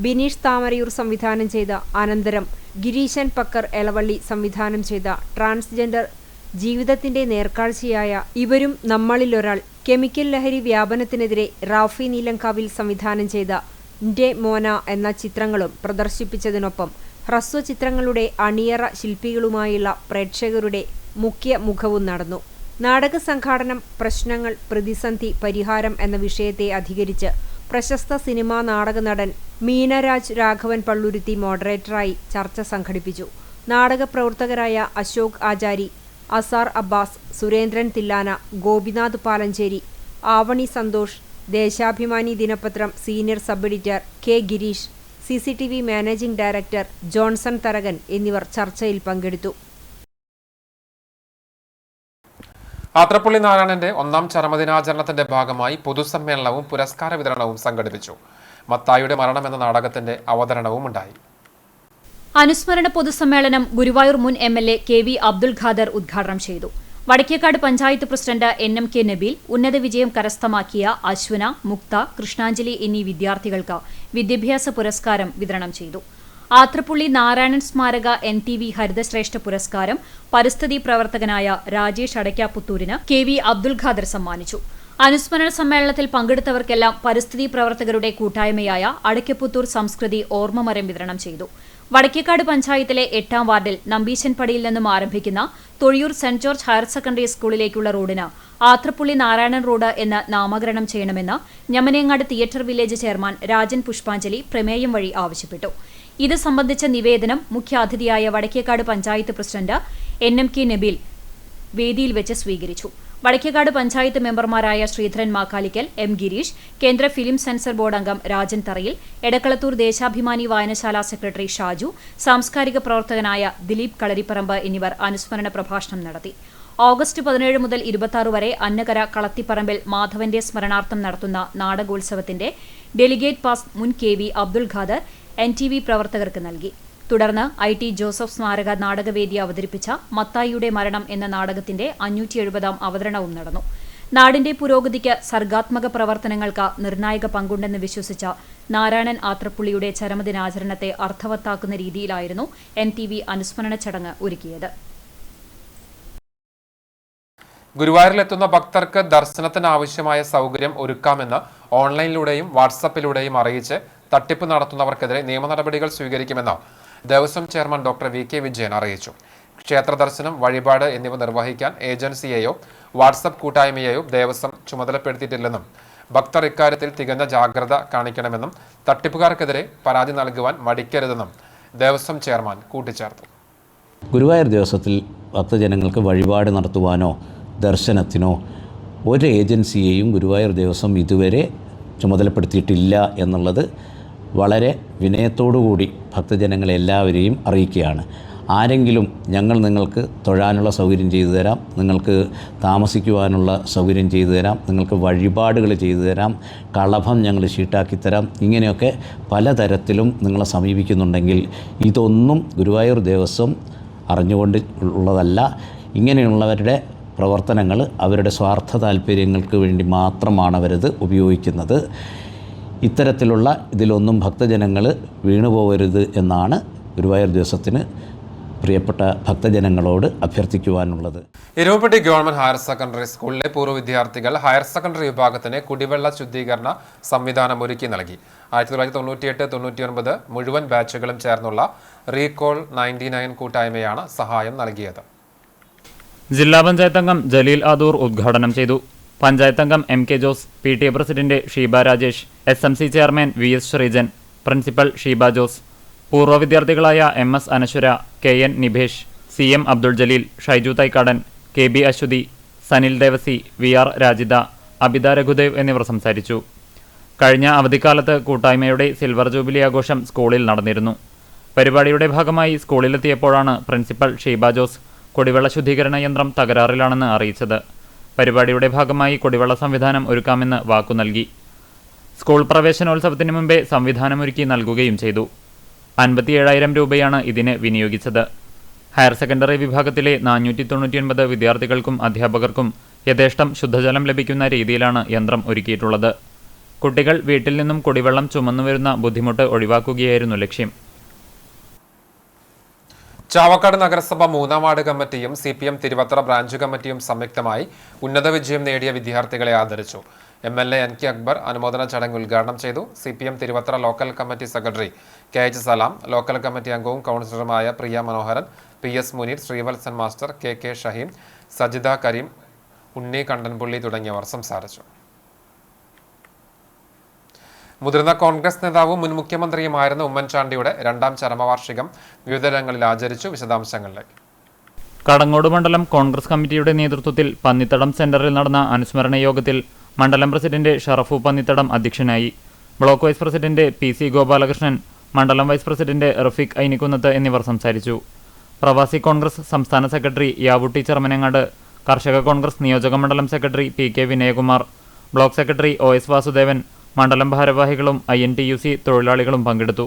ബിനീഷ് താമരയൂർ സംവിധാനം ചെയ്ത അനന്തരം ഗിരീശൻ പക്കർ എളവള്ളി സംവിധാനം ചെയ്ത ട്രാൻസ്ജെൻഡർ ജീവിതത്തിന്റെ നേർക്കാഴ്ചയായ ഇവരും നമ്മളിലൊരാൾ, കെമിക്കൽ ലഹരി വ്യാപനത്തിനെതിരെ റാഫി നീലങ്കാവിൽ സംവിധാനം ചെയ്ത ന്റെ മോന എന്ന ചിത്രങ്ങളും പ്രദർശിപ്പിച്ചതിനൊപ്പം ഹ്രസ്വ ചിത്രങ്ങളുടെ അണിയറ ശില്പികളുമായുള്ള പ്രേക്ഷകരുടെ മുഖ്യ മുഖവും നടന്നു. നാടക സംഘാടനം, പ്രശ്നങ്ങൾ, പ്രതിസന്ധി, പരിഹാരം എന്ന വിഷയത്തെ അധികരിച്ച് പ്രശസ്ത സിനിമാ നാടക നടൻ മീനരാജ് രാഘവൻ പള്ളുരുത്തി മോഡറേറ്ററായി ചർച്ച സംഘടിപ്പിച്ചു. നാടക പ്രവർത്തകരായ അശോക് ആചാരി, അസാർ അബ്ബാസ്, സുരേന്ദ്രൻ തില്ലാന, ഗോപിനാഥ് പാലഞ്ചേരി, ആവണി സന്തോഷ്, ദേശാഭിമാനി ദിനപത്രം senior sub editor K Girish, CCTV managing director Johnson Tharakan എന്നിവർ ചർച്ചയിൽ പങ്കെടുത്തു. ആത്രപ്പുള്ളി നാരായണന്റെ 1ാം ചരമദിനാചരണത്തിന്റെ ഭാഗമായി പൊതുസമ്മേളനവും പുരസ്കാര വിതരണവും സംഘടിപ്പിച്ചു. മത്തായിയുടെ മരണം എന്ന നാടകത്തിന്റെ അവതരണവും ഉണ്ടായി. അനുസ്മരണ പൊതുസമ്മേളനം ഗുരുവായൂർ മുൻ MLA KV അബ്ദുൽ ഖാദർ ഉദ്ഘാടനം ചെയ്തു. വടക്കേക്കാട് പഞ്ചായത്ത് പ്രസിഡന്റ് NMK നബീൽ ഉന്നത വിജയം കരസ്ഥമാക്കിയ അശ്വന, മുക്ത, കൃഷ്ണാഞ്ജലി എന്നീ വിദ്യാർത്ഥികൾക്ക് വിദ്യാഭ്യാസ പുരസ്കാരം വിതരണം ചെയ്തു. ആത്രപ്പുള്ളി നാരായണൻ സ്മാരക NTV ഹരിതശ്രേഷ്ഠ പുരസ്കാരം പരിസ്ഥിതി പ്രവർത്തകനായ രാജേഷ് അടയ്ക്കാപുത്തൂരിന് KV അബ്ദുൽ ഖാദർ സമ്മാനിച്ചു. അനുസ്മരണ സമ്മേളനത്തിൽ പങ്കെടുത്തവർക്കെല്ലാം പരിസ്ഥിതി പ്രവർത്തകരുടെ കൂട്ടായ്മയായ അടയ്ക്കപുത്തൂർ സംസ്കൃതി ഓർമ്മമരം വിതരണം ചെയ്തു. വടക്കേക്കാട് പഞ്ചായത്തിലെ 8ാം വാർഡിൽ നമ്പീശൻപടിയിൽ നിന്നും ആരംഭിക്കുന്ന Thozhiyur Saint George higher secondary സ്കൂളിലേക്കുള്ള റോഡിന് ആത്രപ്പുള്ളി നാരായണൻ റോഡ് എന്ന് നാമകരണം ചെയ്യണമെന്ന് ഞമനേങ്ങാട് theatre village chairman Rajan Pushpanjali പ്രമേയം വഴി ആവശ്യപ്പെട്ടു. ഇത് സംബന്ധിച്ച നിവേദനം മുഖ്യാതിഥിയായ വടക്കേക്കാട് പഞ്ചായത്ത് പ്രസിഡന്റ് NMK നബീൽ വേദിയിൽ വെച്ച് സ്വീകരിച്ചു. വടക്കേക്കാട് പഞ്ചായത്ത് മെമ്പർമാരായ ശ്രീധരൻ മാക്കാലിക്കൽ, M ഗിരീഷ്, കേന്ദ്ര ഫിലിം സെൻസർ ബോർഡ് അംഗം രാജൻ തറയിൽ, എടക്കളത്തൂർ ദേശാഭിമാനി വായനശാല സെക്രട്ടറി ഷാജു, സാംസ്കാരിക പ്രവർത്തകനായ ദിലീപ് കളരിപ്പറമ്പ് എന്നിവർ അനുസ്മരണ പ്രഭാഷണം നടത്തി. ഓഗസ്റ്റ് 17 മുതൽ 26 വരെ അന്നകര കളത്തിപ്പറമ്പിൽ മാധവന്റെ സ്മരണാർത്ഥം നടത്തുന്ന നാടകോത്സവത്തിന്റെ ഡെലിഗേറ്റ് പാസ് മുൻ KV അബ്ദുൽ ഖാദർ NTV പ്രവർത്തകർക്ക് നൽകി. തുടർന്ന് IT ജോസഫ് സ്മാരക നാടകവേദി അവതരിപ്പിച്ച മത്തായിയുടെ മരണം എന്ന നാടകത്തിന്റെ 570ാം അവതരണവും നടന്നു. നാടിന്റെ പുരോഗതിക്ക് സർഗാത്മക പ്രവർത്തനങ്ങൾക്ക് നിർണായക പങ്കുണ്ടെന്ന് വിശ്വസിച്ച നാരായണൻ ആത്രപ്പുള്ളിയുടെ ചരമദിനാചരണത്തെ അർത്ഥവത്താക്കുന്ന രീതിയിലായിരുന്നു NTV അനുസ്മരണ ചടങ്ങ് ഒരുക്കിയത്. ഗുരുവായൂരിലെത്തുന്ന ഭക്തർക്ക് ദർശനത്തിനാവശ്യമായ സൗകര്യം ഒരുക്കാമെന്ന് ഓൺലൈനിലൂടെയും വാട്സപ്പിലൂടെയും അറിയിച്ച് തട്ടിപ്പ് നടത്തുന്നവർക്കെതിരെ നിയമ നടപടികൾ സ്വീകരിക്കുമെന്ന് Devaswom chairman doctor VK Vijayan അറിയിച്ചു. ക്ഷേത്ര ദർശനം, വഴിപാട് എന്നിവ നിർവഹിക്കാൻ ഏജൻസിയെയോ വാട്സപ്പ് കൂട്ടായ്മയെയോ ദേവസ്വം ചുമതലപ്പെടുത്തിയിട്ടില്ലെന്നും ഭക്തർ ഇക്കാര്യത്തിൽ തികഞ്ഞ ജാഗ്രത കാണിക്കണമെന്നും തട്ടിപ്പുകാർക്കെതിരെ പരാതി നൽകുവാൻ മടിക്കരുതെന്നും ദേവസ്വം ചെയർമാൻ കൂട്ടിച്ചേർത്തു. ഗുരുവായൂർ ദേവസ്വത്തിൽ ഭക്തജനങ്ങൾക്ക് വഴിപാട് നടത്തുവാനോ ദർശനത്തിനോ ഒരു ഏജൻസിയെയും ഗുരുവായൂർ ദേവസ്വം ഇതുവരെ ചുമതലപ്പെടുത്തിയിട്ടില്ല എന്നുള്ളത് വളരെ വിനയത്തോടുകൂടി ഭക്തജനങ്ങളെല്ലാവരെയും അറിയിക്കുകയാണ്. ആരെങ്കിലും ഞങ്ങൾ നിങ്ങൾക്ക് തൊഴാനുള്ള സൗകര്യം ചെയ്തു തരാം, നിങ്ങൾക്ക് താമസിക്കുവാനുള്ള സൗകര്യം ചെയ്തു തരാം, നിങ്ങൾക്ക് വഴിപാടുകൾ ചെയ്തു തരാം, കളഭം ഞങ്ങൾ ഷീട്ടാക്കി തരാം, ഇങ്ങനെയൊക്കെ പലതരത്തിലും നിങ്ങളെ സമീപിക്കുന്നുണ്ടെങ്കിൽ ഇതൊന്നും ഗുരുവായൂർ ദേവസ്വം അറിഞ്ഞുകൊണ്ട് ഉള്ളതല്ല. ഇങ്ങനെയുള്ളവരുടെ പ്രവർത്തനങ്ങൾ അവരുടെ സ്വാർത്ഥ താല്പര്യങ്ങൾക്ക് വേണ്ടി മാത്രമാണ് അവരത് ഉപയോഗിക്കുന്നത്. ഇത്തരത്തിലുള്ള ഇതിലൊന്നും ഭക്തജനങ്ങൾ വീണുപോകരുത് എന്നാണ് ഗുരുവായൂർ ദേവസ്വത്തിന് പ്രിയപ്പെട്ട ഭക്തജനങ്ങളോട് അഭ്യർത്ഥിക്കുവാനുള്ളത്. ഇരുമ്പടി ഗവൺമെന്റ് ഹയർ സെക്കൻഡറി സ്കൂളിലെ പൂർവ്വ വിദ്യാർത്ഥികൾ ഹയർ സെക്കൻഡറി വിഭാഗത്തിന് കുടിവെള്ള ശുദ്ധീകരണ സംവിധാനം ഒരുക്കി നൽകി. 1998-99 മുഴുവൻ ബാച്ചുകളും ചേർന്നുള്ള റീകോൾ 99 കൂട്ടായ്മയാണ് സഹായം നൽകിയത്. ജില്ലാ പഞ്ചായത്ത് അംഗം ജലീൽ ആദൂർ ഉദ്ഘാടനം ചെയ്തു. പഞ്ചായത്ത് അംഗം MK Jose, PTA president Sheeba Rajesh, SMC chairman VS Sreejan, principal Sheeba Jose, പൂർവ്വ വിദ്യാർത്ഥികളായ MS അനശ്വര, KN നിഭേഷ്, CM Abdul Jaleel, Shaiju Thaikkadan, KB Aswathy, Sanil Devasi, VR Rajitha, Abitha Raghudev എന്നിവർ സംസാരിച്ചു. കഴിഞ്ഞ അവധിക്കാലത്ത് കൂട്ടായ്മയുടെ സിൽവർ ജൂബിലി ആഘോഷം സ്കൂളിൽ നടന്നിരുന്നു. പരിപാടിയുടെ ഭാഗമായി സ്കൂളിലെത്തിയപ്പോഴാണ് പ്രിൻസിപ്പൽ ഷീബ ജോസ് കുടിവെള്ള ശുദ്ധീകരണ യന്ത്രം തകരാറിലാണെന്ന് അറിയിച്ചത്. പരിപാടിയുടെ ഭാഗമായി കുടിവെള്ള സംവിധാനം ഒരുക്കാമെന്ന് വാക്കു നൽകി. സ്കൂൾ പ്രവേശനോത്സവത്തിന് മുമ്പേ സംവിധാനമൊരുക്കി നൽകുകയും ചെയ്തു. 57,000 രൂപയാണ് ഇതിന് വിനിയോഗിച്ചത്. ഹയർ സെക്കൻഡറി വിഭാഗത്തിലെ 499 വിദ്യാർത്ഥികൾക്കും അധ്യാപകർക്കും യഥേഷ്ടം ശുദ്ധജലം ലഭിക്കുന്ന രീതിയിലാണ് യന്ത്രം ഒരുക്കിയിട്ടുള്ളത്. കുട്ടികൾ വീട്ടിൽ നിന്നും കുടിവെള്ളം ചുമന്നുവരുന്ന ബുദ്ധിമുട്ട് ഒഴിവാക്കുകയായിരുന്നു ലക്ഷ്യം. ചാവക്കാട് നഗരസഭ 3-ാം വാർഡ് കമ്മിറ്റിയും CPM തിരുവത്ര ബ്രാഞ്ച് കമ്മിറ്റിയും സംയുക്തമായി ഉന്നത വിജയം നേടിയ വിദ്യാർത്ഥികളെ ആദരിച്ചു. MLA NK അക്ബർ അനുമോദന ചടങ്ങ് ഉദ്ഘാടനം ചെയ്തു. CPM Thiruvathra local committee secretary KH Salam, local committee അംഗവും കൗൺസിലറുമായ Priya Manoharan, PS Muneer, Sreevalsan master, KK Shaheem, Sajida Kareem, Unni Kandanpulli തുടങ്ങിയവർ സംസാരിച്ചു. മുതിർന്ന കോൺഗ്രസ് നേതാവും മുൻ മുഖ്യമന്ത്രിയുമായിരുന്ന ഉമ്മൻചാണ്ടിയുടെ 2ാം ചരമവാർഷികം വിവിധയിടങ്ങളിൽ ആചരിച്ചു. വിശദാംശങ്ങളിലേക്ക്. കടങ്ങോട് മണ്ഡലം കോൺഗ്രസ് കമ്മിറ്റിയുടെ നേതൃത്വത്തിൽ പന്നിത്തടം സെന്ററിൽ നടന്ന അനുസ്മരണ യോഗത്തിൽ മണ്ഡലം പ്രസിഡന്റ് ഷറഫു പന്നിത്തടം അധ്യക്ഷനായി. Block vice president PC Gopalakrishnan, മണ്ഡലം വൈസ് പ്രസിഡന്റ് റഫീഖ് ഐനിക്കുന്നത്ത് എന്നിവർ സംസാരിച്ചു. പ്രവാസി കോൺഗ്രസ് സംസ്ഥാന സെക്രട്ടറി യാവുട്ടി ചെറുമനങ്ങാട്, കർഷക കോൺഗ്രസ് നിയോജക മണ്ഡലം secretary PK Vinayakumar, block secretary OS Vasudevan, മണ്ഡലം ഭാരവാഹികളും INTUC തൊഴിലാളികളും പങ്കെടുത്തു.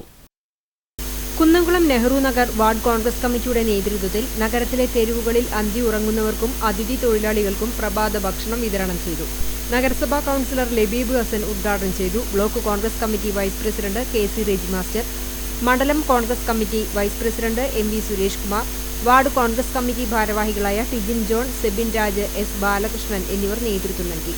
കുന്നംകുളം നെഹ്റു നഗർ വാർഡ് കോൺഗ്രസ് കമ്മിറ്റിയുടെ നേതൃത്വത്തിൽ നഗരത്തിലെ തെരുവുകളിൽ അന്തി ഉറങ്ങുന്നവർക്കും അതിഥി തൊഴിലാളികൾക്കും പ്രഭാത ഭക്ഷണം വിതരണം ചെയ്തു. നഗരസഭാ കൗൺസിലർ ലബീബ് ഹസൻ ഉദ്ഘാടനം ചെയ്തു. Block Congress committee vice president KC Reji master, മണ്ഡലം Congress committee vice president MV Suresh Kumar, ward Congress committee ഭാരവാഹികളായ ടിജിൻ ജോൺ, സെബിൻ രാജ്, S ബാലകൃഷ്ണൻ എന്നിവർ നേതൃത്വം നൽകി.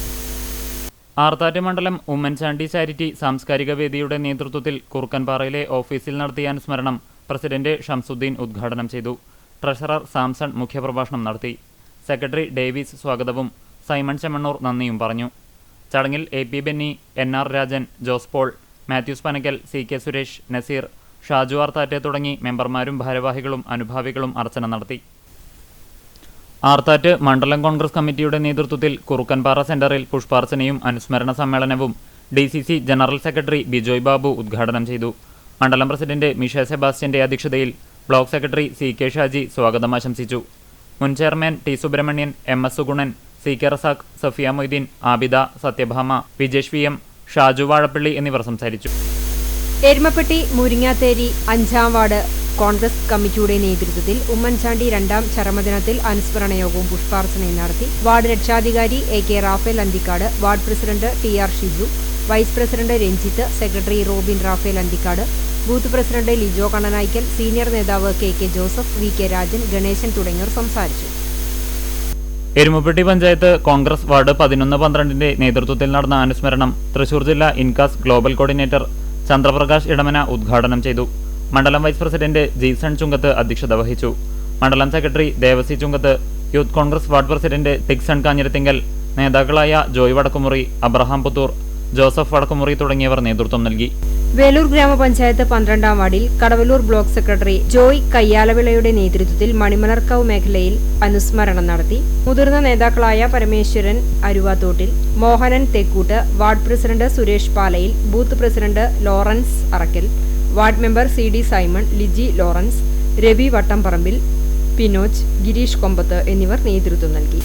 ആർത്താറ്റ് മണ്ഡലം ഉമ്മൻചാണ്ടി ചാരിറ്റി സാംസ്കാരിക വേദിയുടെ നേതൃത്വത്തിൽ കുറുക്കൻപാറയിലെ ഓഫീസിൽ നടത്തിയ അനുസ്മരണം പ്രസിഡന്റ് ഷംസുദ്ദീൻ ഉദ്ഘാടനം ചെയ്തു. ട്രഷറർ സാംസൺ മുഖ്യപ്രഭാഷണം നടത്തി. സെക്രട്ടറി ഡേവിസ് സ്വാഗതവും സൈമൺ ചെമ്മണ്ണൂർ നന്ദിയും പറഞ്ഞു. ചടങ്ങിൽ AP Benny, NR Rajan, Jose Paul, Mathews Panakkal, CK Suresh, Nazeer, Shaju Arthat തുടങ്ങി മെമ്പർമാരും ഭാരവാഹികളും അനുഭാവികളും അർച്ചന നടത്തി. ആർത്താറ്റ് മണ്ഡലം കോൺഗ്രസ് കമ്മിറ്റിയുടെ നേതൃത്വത്തിൽ കുറുക്കൻപാറ സെന്ററിൽ പുഷ്പാർച്ചനയും അനുസ്മരണ സമ്മേളനവും DCC general secretary Bijoy Babu ഉദ്ഘാടനം ചെയ്തു. മണ്ഡലം പ്രസിഡന്റ് മിഷ സെബാസ്റ്റ്യന്റെ അധ്യക്ഷതയിൽ ബ്ലോക്ക് സെക്രട്ടറി CK ഷാജി സ്വാഗതം ആശംസിച്ചു. മുൻ chairman T Subramanian, MS Sugunan, CK Razak, Safiya Moideen, Abida, Sathyabhama, Vijesh VM, Shaju Vazhappally എന്നിവർ സംസാരിച്ചു. എരുമപ്പെട്ടി, മുരിങ്ങാത്തേരി, 5-ാം വാർഡ് കോൺഗ്രസ് കമ്മിറ്റിയുടെ നേതൃത്വത്തിൽ ഉമ്മൻചാണ്ടി രണ്ടാം ചരമദിനത്തിൽ അനുസ്മരണ യോഗവും പുഷ്പാർച്ചനയും നടത്തി. വാർഡ് രക്ഷാധികാരി AK Raphael Anthikad, ward president TR Shiju, vice president Ranjith, secretary Robin Raphael Anthikad, booth president Lijo Kannanaikkal, senior നേതാവ് KK Joseph, VK Rajan, Ganesan തുടങ്ങിയവർ സംസാരിച്ചു. എരുമപ്പെട്ടി പഞ്ചായത്ത് കോൺഗ്രസ് വാർഡ് 11-12 നേതൃത്വത്തിൽ നടന്ന അനുസ്മരണം തൃശൂർ ജില്ലാ ഇൻകാസ് ഗ്ലോബൽ കോർഡിനേറ്റർ ചന്ദ്രപ്രകാശ് ഇടമന ഉദ്ഘാടനം ചെയ്തു. മണ്ഡലം വൈസ് പ്രസിഡന്റ് ജീസൺ ചുങ്കത്ത് അധ്യക്ഷത വഹിച്ചു. മണ്ഡലം secretary Devasi Chungath, youth Congress ward president Tixon Kanjirathinkal, നേതാക്കളായ Joy Vadakkumuri, Abraham Puthur, Joseph Vadakkumuri തുടങ്ങിയവർ നേതൃത്വം നൽകി. വേലൂർ ഗ്രാമപഞ്ചായത്ത് 12-ാം വാർഡിൽ കടവലൂർ ബ്ലോക്ക് സെക്രട്ടറി ജോയ് കയ്യാലവിളയുടെ നേതൃത്വത്തിൽ മണിമലർക്കാവ് മേഖലയിൽ അനുസ്മരണം നടത്തി. മുതിർന്ന നേതാക്കളായ Parameswaran Aruvathottil, Mohanan Thekkoot, ward president Suresh Palayil, booth president Lawrence Arakkal, ward member CD Simon, Liji Lawrence, Ravi Vattamparambil, Pinoj, Gireesh Kombath എന്നിവർ നേതൃത്വം നൽകി.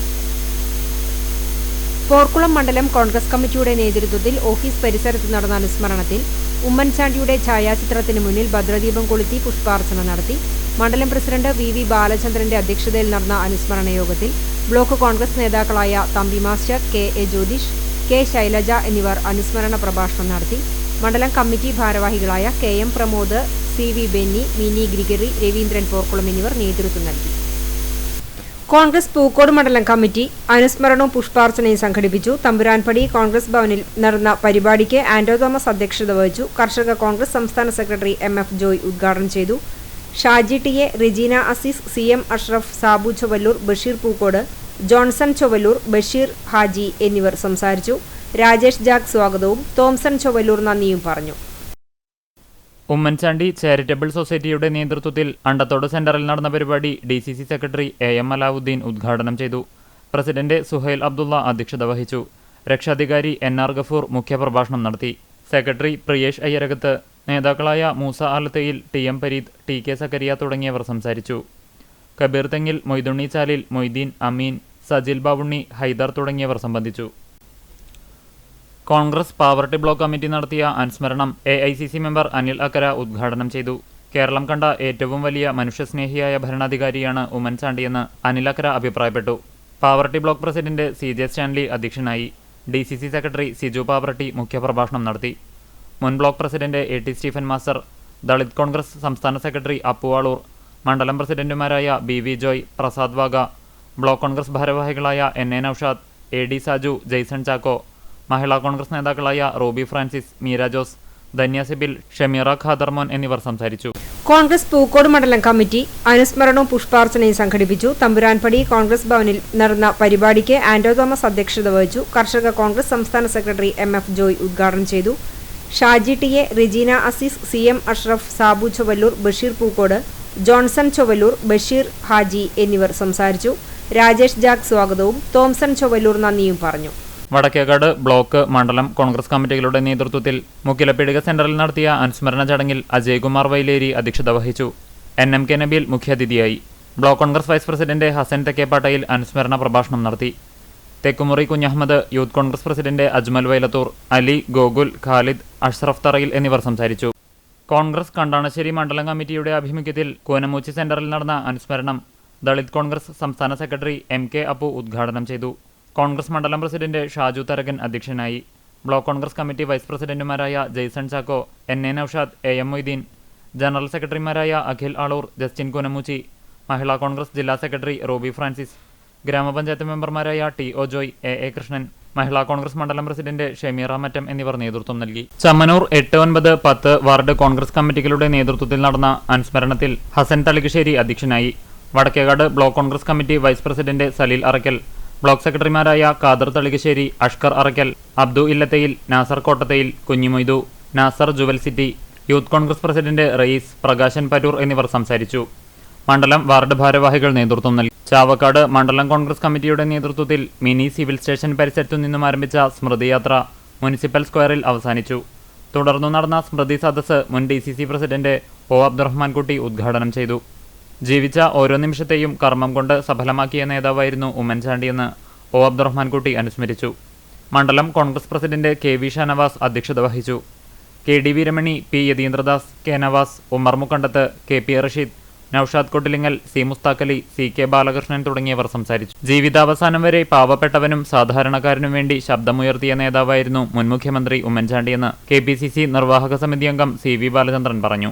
പോർക്കുളം മണ്ഡലം കോൺഗ്രസ് കമ്മിറ്റിയുടെ നേതൃത്വത്തിൽ ഓഫീസ് പരിസരത്ത് നടന്ന അനുസ്മരണത്തിൽ ഉമ്മൻചാണ്ടിയുടെ ഛായാചിത്രത്തിന് മുന്നിൽ ഭദ്രദീപം കൊളുത്തി പുഷ്പാർച്ചന നടത്തി. മണ്ഡലം പ്രസിഡന്റ് VV ബാലചന്ദ്രന്റെ അധ്യക്ഷതയിൽ നടന്ന അനുസ്മരണ യോഗത്തിൽ ബ്ലോക്ക് കോൺഗ്രസ് നേതാക്കളായ Thampi master, KA Jyothish, K Shailaja എന്നിവർ അനുസ്മരണ പ്രഭാഷണം നടത്തി. മണ്ഡലം കമ്മിറ്റി ഭാരവാഹികളായ KM Pramod, CV Benny, mini Gregory, Raveendran Porkulam എന്നിവർ നേതൃത്വം നൽകി. കോൺഗ്രസ് പൂക്കോട് മണ്ഡലം കമ്മിറ്റി അനുസ്മരണവും പുഷ്പാർച്ചനയും സംഘടിപ്പിച്ചു. തമ്പുരാൻപടി കോൺഗ്രസ് ഭവനിൽ നടന്ന പരിപാടിക്ക് ആന്റോ തോമസ് അധ്യക്ഷത വഹിച്ചു. കർഷക കോൺഗ്രസ് സംസ്ഥാന സെക്രട്ടറി MF ജോയ് ഉദ്ഘാടനം ചെയ്തു. Shaji TA, Rijeena Azeez, CM Ashraf, Sabu Chowallur, Basheer Pookode, Johnson Chowallur, Basheer Haji എന്നിവർ സംസാരിച്ചു. രാജേഷ് ജാഗ് സ്വാഗതവും തോംസൺ ചൊവ്വല്ലൂർ നന്ദിയും പറഞ്ഞു. ഉമ്മൻചാണ്ടി ചാരിറ്റബിൾ സൊസൈറ്റിയുടെ നേതൃത്വത്തിൽ അണ്ടത്തോട് സെന്ററിൽ നടന്ന പരിപാടി DCC സെക്രട്ടറി AM അലാവുദ്ദീൻ ഉദ്ഘാടനം ചെയ്തു. പ്രസിഡന്റ് സുഹൈൽ അബ്ദുള്ള അധ്യക്ഷത വഹിച്ചു. രക്ഷാധികാരി NR ഗഫൂർ മുഖ്യപ്രഭാഷണം നടത്തി. സെക്രട്ടറി പ്രിയേഷ് അയ്യരകത്ത്, നേതാക്കളായ മൂസ ആലത്തയിൽ, TM പരീദ്, TK സക്കരിയ തുടങ്ങിയവർ സംസാരിച്ചു. കബീർ തെങ്ങിൽ, മൊയ്തുണ്ണി ചാലിൽ, മൊയ്തീൻ, അമീൻ, സജിൽ ബാവുണ്ണി, ഹൈദർ തുടങ്ങിയവർ സംബന്ധിച്ചു. കോൺഗ്രസ് പാവർട്ടി ബ്ലോക്ക് കമ്മിറ്റി നടത്തിയ അനുസ്മരണം AICC മെമ്പർ അനിൽ അക്കര ഉദ്ഘാടനം ചെയ്തു. കേരളം കണ്ട ഏറ്റവും വലിയ മനുഷ്യസ്നേഹിയായ ഭരണാധികാരിയാണ് ഉമ്മൻചാണ്ടിയെന്ന് അനിൽ അക്കര അഭിപ്രായപ്പെട്ടു. Pavaratty block president CJ Stanley അധ്യക്ഷനായി. DCC സെക്രട്ടറി സിജു പാവർട്ടി മുഖ്യപ്രഭാഷണം നടത്തി. മുൻ block president AT Stephen master, Dalit Congress സംസ്ഥാന സെക്രട്ടറി അപ്പുവാളൂർ, മണ്ഡലം പ്രസിഡന്റുമാരായ BV Joy, Prasad Vaga, block Congress ഭാരവാഹികളായ NA Noushad, AD Saju, Jaison Chacko, Mahila Congress നേതാക്കളായ റോബി ഫ്രാൻസിസ്, മീര ജോസ്, ധന്യ സിബിൽ, ഷമീറ ഖാദർമോൻ എന്നിവർ സംസാരിച്ചു. കോൺഗ്രസ് പൂക്കോട് മണ്ഡലം കമ്മിറ്റി അനുസ്മരണവും പുഷ്പാർച്ചനയും സംഘടിപ്പിച്ചു. തമ്പുരാൻപടി കോൺഗ്രസ് ഭവനിൽ നടന്ന പരിപാടിക്ക് ആന്റോ തോമസ് അധ്യക്ഷത വഹിച്ചു. കർഷക കോൺഗ്രസ് സംസ്ഥാന സെക്രട്ടറി MF ജോയ് ഉദ്ഘാടനം ചെയ്തു. Shaji TA, Rijeena Azeez, CM Ashraf, Sabu Chowallur, Basheer Pookode, Johnson Chowallur, Basheer Haji എന്നിവർ സംസാരിച്ചു. രാജേഷ് ജാഗ് സ്വാഗതവും തോംസൺ ചൊവ്വല്ലൂർ നന്ദിയും പറഞ്ഞു. വടക്കേക്കാട് ബ്ലോക്ക് മണ്ഡലം കോൺഗ്രസ് കമ്മിറ്റികളുടെ നേതൃത്വത്തിൽ മുക്കിലപ്പീടിക സെന്ററിൽ നടത്തിയ അനുസ്മരണ ചടങ്ങിൽ അജയ്കുമാർ വൈലേരി അധ്യക്ഷത വഹിച്ചു. NMK നബീൽ മുഖ്യാതിഥിയായി. Block Congress vice president Hasan Thekkepattayil അനുസ്മരണ പ്രഭാഷണം നടത്തി. Thekkumuri Kunhahammed, youth Congress president Ajmal Vailathur, Ali, Gokul, Khalid, Ashraf Tharayil എന്നിവർ സംസാരിച്ചു. കോൺഗ്രസ് കണ്ടാണശ്ശേരി മണ്ഡലം കമ്മിറ്റിയുടെ ആഭിമുഖ്യത്തിൽ കൂനമൂച്ചി സെന്ററിൽ നടന്ന അനുസ്മരണം ദളിത് കോൺഗ്രസ് സംസ്ഥാന സെക്രട്ടറി MK അപ്പു ഉദ്ഘാടനം ചെയ്തു. കോൺഗ്രസ് മണ്ഡലം പ്രസിഡന്റ് ഷാജു തരകൻ അധ്യക്ഷനായി. ബ്ലോക്ക് കോൺഗ്രസ് കമ്മിറ്റി വൈസ് പ്രസിഡന്റുമാരായ Jaison Chacko, NA Noushad, AM Moideen, general സെക്രട്ടറിമാരായ അഖിൽ ആളൂർ, ജസ്റ്റിൻ കൂനമൂച്ചി, മഹിളാ കോൺഗ്രസ് ജില്ലാ സെക്രട്ടറി റോബി ഫ്രാൻസിസ്, ഗ്രാമപഞ്ചായത്ത് മെമ്പർമാരായ TO ജോയ്, AA കൃഷ്ണൻ, മഹിളാ കോൺഗ്രസ് മണ്ഡലം പ്രസിഡന്റ് ഷമീറ മറ്റം എന്നിവർ നേതൃത്വം നൽകി. ചമ്മനൂർ 8, 9, 10 വാർഡ് കോൺഗ്രസ് കമ്മിറ്റികളുടെ നേതൃത്വത്തിൽ നടന്ന അനുസ്മരണത്തിൽ ഹസൻ തളികശ്ശേരി അധ്യക്ഷനായി. Vadakkekad block Congress committee vice president Saleel Arakkal, block സെക്രട്ടറിമാരായ Khader Thalikassery, Ashkar Arakkal, Abdu Illathayil, Nasar Kottathayil, Kunjimoidu, Nasar Jewel City, youth Congress president Rayees, Prakashan Paroor എന്നിവർ സംസാരിച്ചു. മണ്ഡലം വാർഡ് ഭാരവാഹികൾ നേതൃത്വം നൽകി. ചാവക്കാട് മണ്ഡലം കോൺഗ്രസ് കമ്മിറ്റിയുടെ നേതൃത്വത്തിൽ മിനി സിവിൽ സ്റ്റേഷൻ പരിസരത്തു നിന്നും ആരംഭിച്ച സ്മൃതിയാത്ര മുനിസിപ്പൽ സ്ക്വയറിൽ അവസാനിച്ചു. തുടർന്നു നടന്ന സ്മൃതി സദസ്സ് മുൻ DCC പ്രസിഡന്റ് O അബ്ദുറഹ്മാൻകുട്ടി ഉദ്ഘാടനം ചെയ്തു. ജീവിച്ച ഓരോ നിമിഷത്തെയും കർമ്മം കൊണ്ട് സഫലമാക്കിയ നേതാവായിരുന്നു ഉമ്മൻചാണ്ടിയെന്ന് O അബ്ദുറഹ്മാൻകുട്ടി അനുസ്മരിച്ചു. മണ്ഡലം കോൺഗ്രസ് പ്രസിഡന്റ് KV ഷാനവാസ് അധ്യക്ഷത വഹിച്ചു. KD Veeramani, P Yatheendradas, K Nawaz, Umar Mukkandath, KP Rasheed, Naushad Kottilingal, C Musthakhali, CK Balakrishnan തുടങ്ങിയവർ സംസാരിച്ചു. ജീവിതാവസാനം വരെ പാവപ്പെട്ടവനും സാധാരണക്കാരനും വേണ്ടി ശബ്ദമുയർത്തിയ നേതാവായിരുന്നു മുൻ മുഖ്യമന്ത്രി ഉമ്മൻചാണ്ടിയെന്ന് KPCC നിർവാഹക സമിതി അംഗം CV ബാലചന്ദ്രൻ പറഞ്ഞു.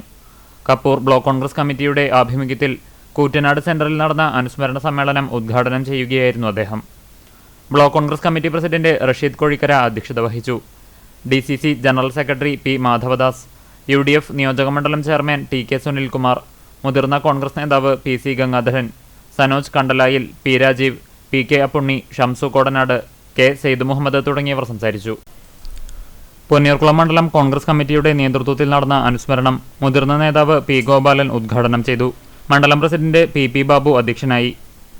കപ്പൂർ ബ്ലോക്ക് കോൺഗ്രസ് കമ്മിറ്റിയുടെ ആഭിമുഖ്യത്തിൽ കൂറ്റനാട് സെന്ററിൽ നടന്ന അനുസ്മരണ സമ്മേളനം ഉദ്ഘാടനം ചെയ്യുകയായിരുന്നു അദ്ദേഹം. Block Congress committee president Rasheed Kozhikkara അധ്യക്ഷത വഹിച്ചു. DCC general secretary P Madhavadas, UDF നിയോജകമണ്ഡലം ചെയർമാൻ TK സുനിൽകുമാർ, മുതിർന്ന കോൺഗ്രസ് നേതാവ് PC Gangadharan, Sanoj കണ്ടലായിൽ, P Rajeev, PK Appunni, Shamsu Kodanad, K Syed Muhammad തുടങ്ങിയവർ സംസാരിച്ചു. പൊന്നിയൂർക്കുളം മണ്ഡലം കോൺഗ്രസ് കമ്മിറ്റിയുടെ നേതൃത്വത്തിൽ നടന്ന അനുസ്മരണം മുതിർന്ന നേതാവ് P ഗോപാലൻ ഉദ്ഘാടനം ചെയ്തു. മണ്ഡലം പ്രസിഡന്റ് PP ബാബു അധ്യക്ഷനായി.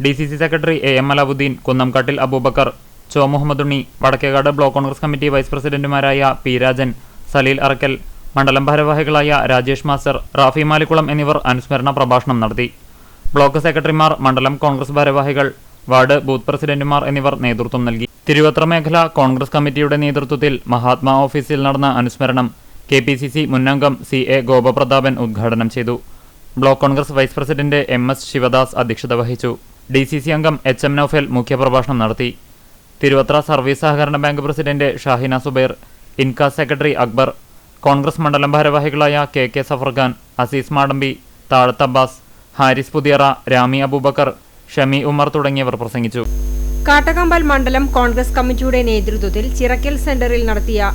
DCC secretary AM Alauddin, Kunnamkattil Aboobacker, ചോ Muhammad Unni, Vadakkekad block Congress committee vice പ്രസിഡന്റുമാരായ P രാജൻ, സലീൽ അറക്കൽ, മണ്ഡലം ഭാരവാഹികളായ രാജേഷ് മാസ്റ്റർ, റാഫി മാലിക്കുളം എന്നിവർ അനുസ്മരണ പ്രഭാഷണം നടത്തി. ബ്ലോക്ക് സെക്രട്ടറിമാർ, മണ്ഡലം കോൺഗ്രസ് ഭാരവാഹികൾ, വാർഡ് ബൂത്ത് പ്രസിഡന്റുമാർ എന്നിവർ നേതൃത്വം നൽകി. തിരുവത്ര മേഖല കോൺഗ്രസ് കമ്മിറ്റിയുടെ നേതൃത്വത്തിൽ മഹാത്മാ ഓഫീസിൽ നടന്ന അനുസ്മരണം KPCC മുന്നംഗം CA ഗോപപ്രതാപൻ ഉദ്ഘാടനം ചെയ്തു. Block Congress vice president MS Sivadas അധ്യക്ഷത വഹിച്ചു. DCC അംഗം HM നൌഫൽ മുഖ്യപ്രഭാഷണം നടത്തി. തിരുവത്ര സർവീസ് സഹകരണ bank president Shahina Zubair, Inkas secretary Akbar, Congress മണ്ഡലം ഭാരവാഹികളായ KK സഫർഖാൻ, അസീസ് മാടമ്പി, താഴത്ത് അബ്ബാസ്, ഹാരിസ് പുതിയറ, രാമി അബൂബക്കർ, ഷമി ഉമർ തുടങ്ങിയവർ പ്രസംഗിച്ചു. കാട്ടകമ്പൽ മണ്ഡലം കോൺഗ്രസ് കമ്മിറ്റിയുടെ നേതൃത്വത്തിൽ ചിറക്കൽ സെന്ററിൽ നടത്തിയ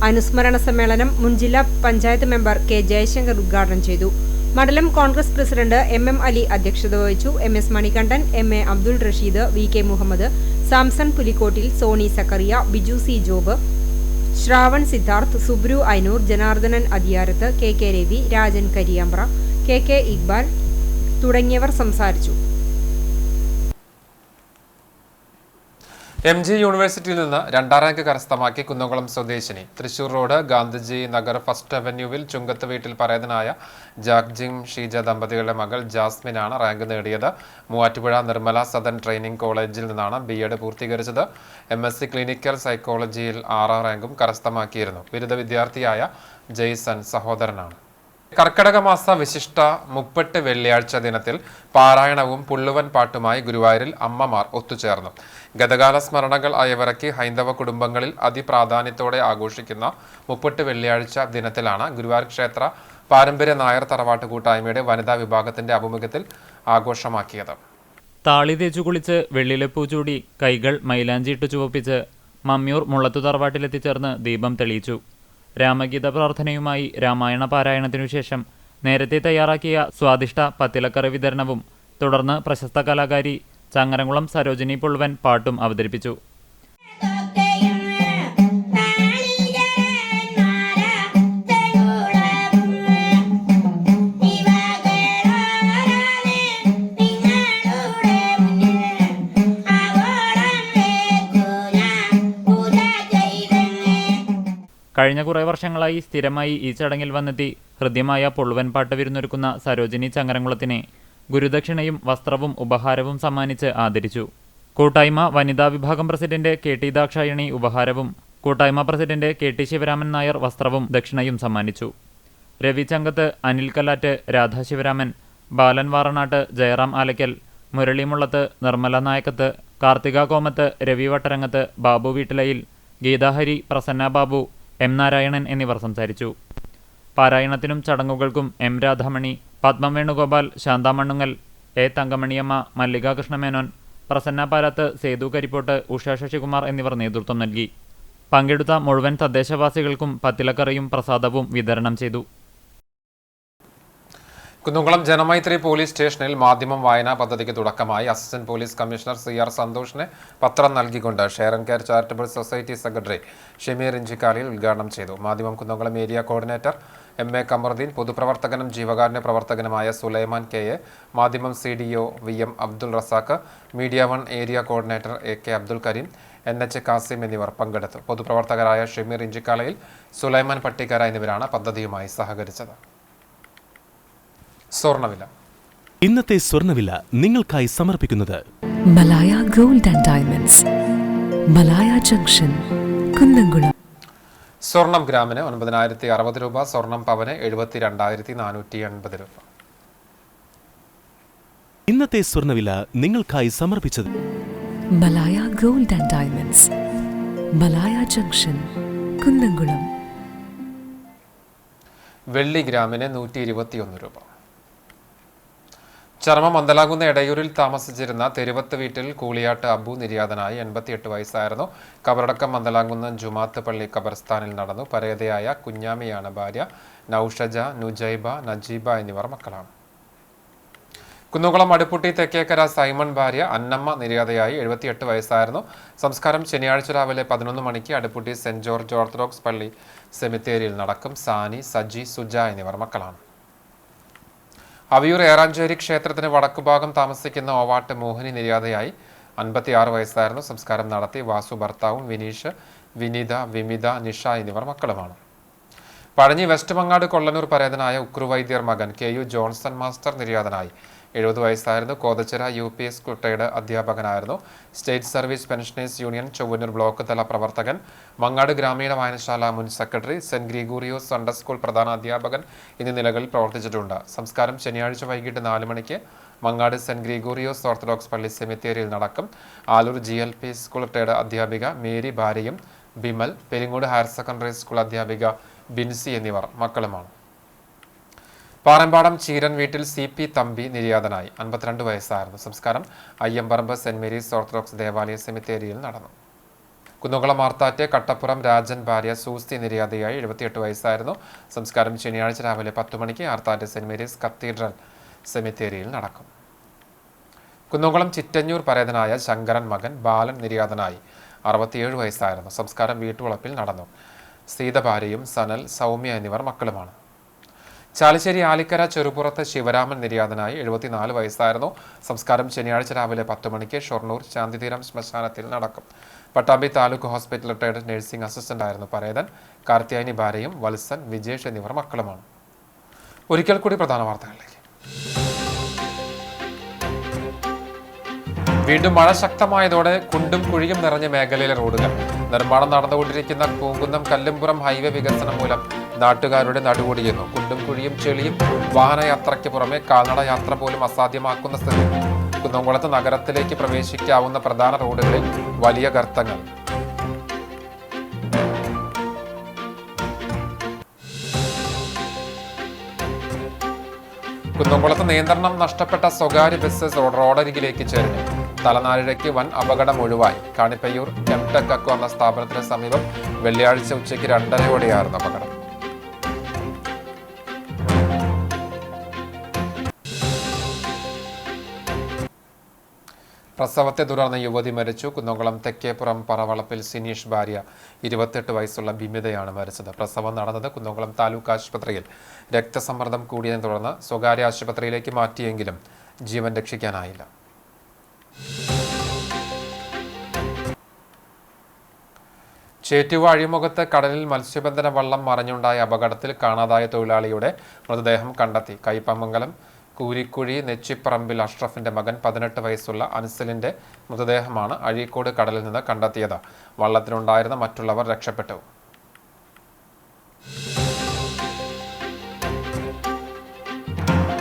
അനുസ്മരണ സമ്മേളനം മുൻ ജില്ലാ പഞ്ചായത്ത് മെമ്പർ K ജയശങ്കർ ഉദ്ഘാടനം ചെയ്തു. മണ്ഡലം കോൺഗ്രസ് പ്രസിഡന്റ് MM അലി അധ്യക്ഷത വഹിച്ചു. MS Manikandan, MA Abdul Rasheed, VK Muhammad, Samson Pulikkottil, Soni Zachariah, Biju C Job, Shravan Siddharth, Subru Ainur, Janardhanan Adiyarath, KK Ravi, Rajan Kariyampra, KK Iqbal തുടങ്ങിയവർ സംസാരിച്ചു. MG യൂണിവേഴ്സിറ്റിയിൽ നിന്ന് 2ാം റാങ്ക് കരസ്ഥമാക്കി കുന്നംകുളം സ്വദേശിനി. തൃശൂർ റോഡ് ഗാന്ധിജി നഗർ ഫസ്റ്റ് അവന്യൂവിൽ ചുങ്കത്ത് വീട്ടിൽ പരേതനായ ജാക്ജിം ഷീജ ദമ്പതികളുടെ മകൾ ജാസ്മിനാണ് റാങ്ക് നേടിയത്. മൂവാറ്റുപുഴ നിർമ്മല സദൻ ട്രെയിനിംഗ് കോളേജിൽ നിന്നാണ് B.Ed പൂർത്തീകരിച്ചത്. MSc ക്ലിനിക്കൽ സൈക്കോളജിയിൽ 6ാം റാങ്കും കരസ്ഥമാക്കിയിരുന്നു. ബിരുദ വിദ്യാർത്ഥിയായ ജെയ്സൺ സഹോദരനാണ്. കർക്കടക മാസ വിശിഷ്ട 38 വെള്ളിയാഴ്ച ദിനത്തിൽ പാരായണവും പുള്ളുവൻ പാട്ടുമായി ഗുരുവായൂരിൽ അമ്മമാർ ഒത്തുചേർന്നു. ഗതകാല സ്മരണകൾ അയവിറക്കി ഹൈന്ദവ കുടുംബങ്ങളിൽ അതിപ്രാധാന്യത്തോടെ ആഘോഷിക്കുന്ന 38 വെള്ളിയാഴ്ച ദിനത്തിലാണ് ഗുരുവായൂർ ക്ഷേത്ര പാരമ്പര്യ നായർ തറവാട്ട് കൂട്ടായ്മയുടെ വനിതാ വിഭാഗത്തിന്റെ ആഭിമുഖ്യത്തിൽ ആഘോഷമാക്കിയത്. താളി തേച്ചു കുളിച്ച് വെള്ളിലെപ്പൂ ചൂടി കൈകൾ മൈലാഞ്ചിയിട്ട് ചുവപ്പിച്ച് മമ്മിയൂർ മുള്ളത്തു തറവാട്ടിലെത്തിച്ചേർന്ന് ദീപം തെളിയിച്ചു. രാമഗീത പ്രാർത്ഥനയുമായി രാമായണ പാരായണത്തിനു ശേഷം നേരത്തെ തയ്യാറാക്കിയ സ്വാദിഷ്ട പത്തിലക്കറി വിതരണവും തുടർന്ന് പ്രശസ്ത കലാകാരി ചങ്ങരംകുളം സരോജിനി പുള്ളുവൻ പാട്ടും അവതരിപ്പിച്ചു. കഴിഞ്ഞ കുറേ വർഷങ്ങളായി സ്ഥിരമായി ഈ ചടങ്ങിൽ വന്നെത്തി ഹൃദ്യമായ പുള്ളുവൻ പാട്ട് വിരുന്നൊരുക്കുന്ന സരോജിനി ചങ്ങരംകുളത്തിനെ ഗുരുദക്ഷിണയും വസ്ത്രവും ഉപഹാരവും സമ്മാനിച്ച് ആദരിച്ചു. കൂട്ടായ്മ വനിതാ വിഭാഗം പ്രസിഡന്റ് KT ദാക്ഷായണി ഉപഹാരവും കൂട്ടായ്മ പ്രസിഡന്റ് KT ശിവരാമൻ നായർ വസ്ത്രവും ദക്ഷിണയും സമ്മാനിച്ചു. രവി ചങ്കത്ത്, അനിൽ കല്ലാറ്റ്, രാധാ ശിവരാമൻ, ബാലൻ വാറനാട്ട്, ജയറാം ആലയ്ക്കൽ, മുരളി മുള്ളത്ത്, നിർമ്മല നായക്കത്ത്, കാർത്തിക കോമത്ത്, രവി വട്ടരങ്ങത്ത്, ബാബു വീട്ടിലയിൽ, ഗീതാഹരി, പ്രസന്ന ബാബു, M നാരായണൻ എന്നിവർ സംസാരിച്ചു. പാരായണത്തിനും ചടങ്ങുകൾക്കും M രാധാമണി, പത്മം വേണുഗോപാൽ, ശാന്ത മണ്ണുങ്ങൽ, A തങ്കമണിയമ്മ, മല്ലിക കൃഷ്ണമേനോൻ, പ്രസന്ന പാലത്ത്, സേതു കരിപ്പോട്ട്, ഉഷ ശശികുമാർ എന്നിവർ നേതൃത്വം നൽകി. പങ്കെടുത്ത മുഴുവൻ തദ്ദേശവാസികൾക്കും പത്തിലക്കറിയും പ്രസാദവും വിതരണം ചെയ്തു. കുന്നംകുളം ജനമൈത്രി പോലീസ് സ്റ്റേഷനിൽ മാധ്യമം വായനാ പദ്ധതിക്ക് തുടക്കമായി. അസിസ്റ്റന്റ് പോലീസ് കമ്മീഷണർ CR സന്തോഷിന് പത്രം നൽകിക്കൊണ്ട് share and care charitable society secretary Shameer Inchikkalil ഉദ്ഘാടനം ചെയ്തു. Madhyamam Kunnamkulam area coordinator MA Kamaruddin, പൊതുപ്രവർത്തകനും ജീവകാരുണ്യ പ്രവർത്തകനുമായ Sulaiman KA, Madhyamam CDO VM Abdul Razak, media 1 area coordinator AK Abdul Kareem, NH Kasim എന്നിവർ പങ്കെടുത്തു. പൊതുപ്രവർത്തകരായ ഷമീർ ഇഞ്ചിക്കാലയിൽ, സുലൈമാൻ പട്ടിക്കര എന്നിവരാണ് പദ്ധതിയുമായി സഹകരിച്ചത്. സ്വർണ്ണവില. ഇന്നത്തെ സ്വർണ്ണവില നിങ്ങൾക്കായി സമർപ്പിക്കുന്നത് Malaya gold and diamonds, Malaya junction, Kunnamkulam. സ്വർണം ഗ്രാമിന് 9,060 രൂപ, സ്വർണം പവന് 72,480 രൂപ. ഇന്നത്തെ സ്വർണ്ണവില നിങ്ങൾക്കായി സമർപ്പിച്ചത് Malaya gold and diamonds, Malaya junction, Kunnamkulam. വെള്ളി ഗ്രാമിന് 121 രൂപ. ചർമ്മം മന്ദലാകുന്ന എടയൂരിൽ താമസിച്ചിരുന്ന തെരുവത്ത് വീട്ടിൽ കൂളിയാട്ട് അബു നിര്യാതനായി. 88 വയസ്സായിരുന്നു. കബറടക്കം മന്ദലാകുന്ന ജുമാത്ത് പള്ളി ഖബർസ്ഥാനിൽ നടന്നു. പരേതയായ കുഞ്ഞാമിയാണ് ഭാര്യ. നൌഷജ, നുജൈബ, നജീബ എന്നിവർ മക്കളാണ്. കുന്നുകുളം അടുപ്പുട്ടി തെക്കേക്കര സൈമൺ ഭാര്യ അന്നമ്മ നിര്യാതയായി. 78 വയസ്സായിരുന്നു. സംസ്കാരം ശനിയാഴ്ച രാവിലെ 11 മണിക്ക് അടുപ്പുട്ടി സെന്റ് ജോർജ് ഓർത്തഡോക്സ് പള്ളി സെമിത്തേരിയിൽ നടക്കും. സാനി, സജി, സുജ എന്നിവർ മക്കളാണ്. അവിയൂർ ഏറാഞ്ചേരി ക്ഷേത്രത്തിന് വടക്കുഭാഗം താമസിക്കുന്ന ഓവാട്ട് മോഹിനി നിര്യാതയായി. 56 വയസ്സായിരുന്നു. സംസ്കാരം നടത്തി. വാസു ഭർത്താവും വിനീഷ്, വിനീത, വിമിത, നിഷ എന്നിവർ മക്കളുമാണ്. പഴഞ്ഞി വെസ്റ്റ് മങ്ങാട് കൊള്ളനൂർ പരേതനായ ഉക്രുവൈദ്യർ മകൻ KU ജോൺസൺ മാസ്റ്റർ നിര്യാതനായി. 70 വയസ്സായിരുന്നു. കോതച്ചിറ UPS കുട്ടയുടെ അധ്യാപകനായിരുന്നു. State service pensioners union Chowwannur block തല പ്രവർത്തകൻ, മങ്ങാട് ഗ്രാമീണ വായനശാല മുൻ secretary, saint Gregorios Sunday school പ്രധാന അധ്യാപകൻ എന്നീ നിലകളിൽ പ്രവർത്തിച്ചിട്ടുണ്ട്. സംസ്കാരം ശനിയാഴ്ച വൈകിട്ട് 4 മണിക്ക് മങ്ങാട് സെന്റ് ഗ്രിഗോറിയോസ് ഓർത്തഡോക്സ് പള്ളി സെമിത്തേരിയിൽ നടക്കും. ആലൂർ GLP സ്കൂൾ കുട്ടയുടെ അധ്യാപിക മേരി ഭാര്യയും Bimal, Peringode higher secondary school അധ്യാപിക ബിൻസി എന്നിവർ മക്കളുമാണ്. പാറമ്പാടം ചീരൻ വീട്ടിൽ CP തമ്പി നിര്യാതനായി. 52 വയസ്സായിരുന്നു. സംസ്കാരം അയ്യമ്പറമ്പ് സെന്റ് മേരീസ് ഓർത്തഡോക്സ് ദേവാലയ സെമിത്തേരിയിൽ നടന്നു. കുന്നുകുളം മാർത്താറ്റ് കട്ടപ്പുറം രാജൻ ഭാര്യ സൂസ്തി നിര്യാതയായി. 78 വയസ്സായിരുന്നു. സംസ്കാരം ശനിയാഴ്ച രാവിലെ 10 മണിക്ക് ആർത്താറ്റ് സെന്റ് മേരീസ് കത്തീഡ്രൽ സെമിത്തേരിയിൽ നടക്കും. കുന്നുകുളം ചിറ്റഞ്ഞൂർ പരേതനായ ശങ്കരൻ മകൻ ബാലൻ നിര്യാതനായി. 67 വയസ്സായിരുന്നു. സംസ്കാരം വീട്ടുവളപ്പിൽ നടന്നു. സീത ഭാര്യയും സനൽ, സൗമ്യ എന്നിവർ മക്കളുമാണ്. ചാലിശ്ശേരി ആലിക്കര ചെറുപുറത്ത് ശിവരാമൻ നിര്യാതനായി. 74 വയസ്സായിരുന്നു. സംസ്കാരം ശനിയാഴ്ച രാവിലെ 10 മണിക്ക് ഷൊർണൂർ ശാന്തിതീരം ശ്മശാനത്തിൽ നടക്കും. Pattambi taluk hospital retired nursing assistant ആയിരുന്നു പരേതൻ. കാർത്തിയായനി ഭാര്യയും വത്സൻ, വിജേഷ് എന്നിവർ മക്കളുമാണ്. ഒരിക്കൽ കൂടി പ്രധാന വാർത്തകളിലേക്ക്. വീണ്ടും മഴ ശക്തമായതോടെ കുണ്ടും കുഴിയും നിറഞ്ഞ മേഖലയിലെ റോഡുകൾ. നിർമ്മാണം നടന്നുകൊണ്ടിരിക്കുന്ന പൂങ്കുന്നം കല്ലുംപുറം ഹൈവേ വികസനം മൂലം നാട്ടുകാരുടെ നടുവൊടിയുന്നു. കുണ്ടും കുഴിയും ചെളിയും വാഹനയാത്രയ്ക്ക് പുറമെ കാൽനട യാത്ര പോലും അസാധ്യമാക്കുന്ന സ്ഥിതി. കുന്നംകുളത്ത് നഗരത്തിലേക്ക് പ്രവേശിക്കാവുന്ന പ്രധാന റോഡുകളിൽ വലിയ ഗർത്തങ്ങൾ. കുന്നംകുളത്ത് നിയന്ത്രണം നഷ്ടപ്പെട്ട സ്വകാര്യ ബസ് റോഡരികിലേക്ക് ചേർന്നു. തലനാരിഴയ്ക്ക് വൻ അപകടം ഒഴിവായി. കാണിപ്പയ്യൂർ കെംടെക് അക്വ എന്ന സ്ഥാപനത്തിന് സമീപം വെള്ളിയാഴ്ച ഉച്ചയ്ക്ക് 2:30 അപകടം. പ്രസവത്തെ തുടർന്ന് യുവതി മരിച്ചു. കുന്നംകുളം തെക്കേപ്പുറം പറവളപ്പിൽ സിനീഷ് ഭാര്യ 28 വയസ്സുള്ള ബിമിതയാണ് മരിച്ചത്. പ്രസവം നടന്നത് കുന്നംകുളം താലൂക്ക് ആശുപത്രിയിൽ. രക്തസമ്മർദ്ദം കൂടിയതിനെ തുടർന്ന് സ്വകാര്യ ആശുപത്രിയിലേക്ക് മാറ്റിയെങ്കിലും ജീവൻ രക്ഷിക്കാനായില്ല. ചേറ്റുവ അഴിമുഖത്ത് കടലിൽ മത്സ്യബന്ധന വള്ളം മറിഞ്ഞുണ്ടായ അപകടത്തിൽ കാണാതായ തൊഴിലാളിയുടെ മൃതദേഹം കണ്ടെത്തി. കയ്പമംഗലം കൂരിക്കുഴി നെച്ചിപ്പറമ്പിൽ അഷ്റഫിന്റെ മകൻ 18 വയസ്സുള്ള അൻസലിന്റെ മൃതദേഹമാണ് അഴീക്കോട് കടലിൽ നിന്ന് കണ്ടെത്തിയത്. വള്ളത്തിലുണ്ടായിരുന്ന മറ്റുള്ളവർ രക്ഷപ്പെട്ടു.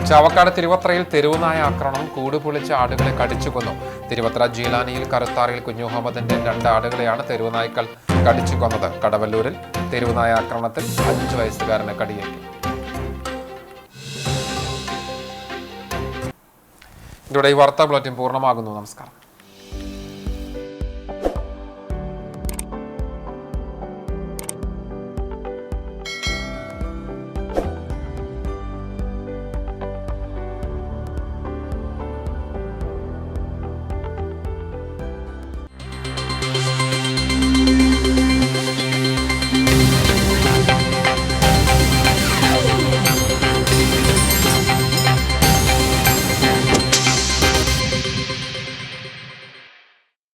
ചാവക്കാട് തിരുവത്രയിൽ തെരുവുനായ ആക്രമണം. കൂടുപൊളിച്ച ആടുകളെ കടിച്ചു കൊന്നു. തിരുവത്ര ജീലാനിയിൽ കറുത്താറിയിൽ കുഞ്ഞു മുഹമ്മദിന്റെ 2 ആടുകളെയാണ് തെരുവുനായ്ക്കൾ കടിച്ചു കൊന്നത്. കടവല്ലൂരിൽ തെരുവുനായ ആക്രമണത്തിൽ 5 വയസ്സുകാരന് കടിയേറ്റു. ഇതോടെ ഈ വാർത്താ ബുള്ളറ്റിൻ പൂർണ്ണമാകുന്നു. നമസ്കാരം.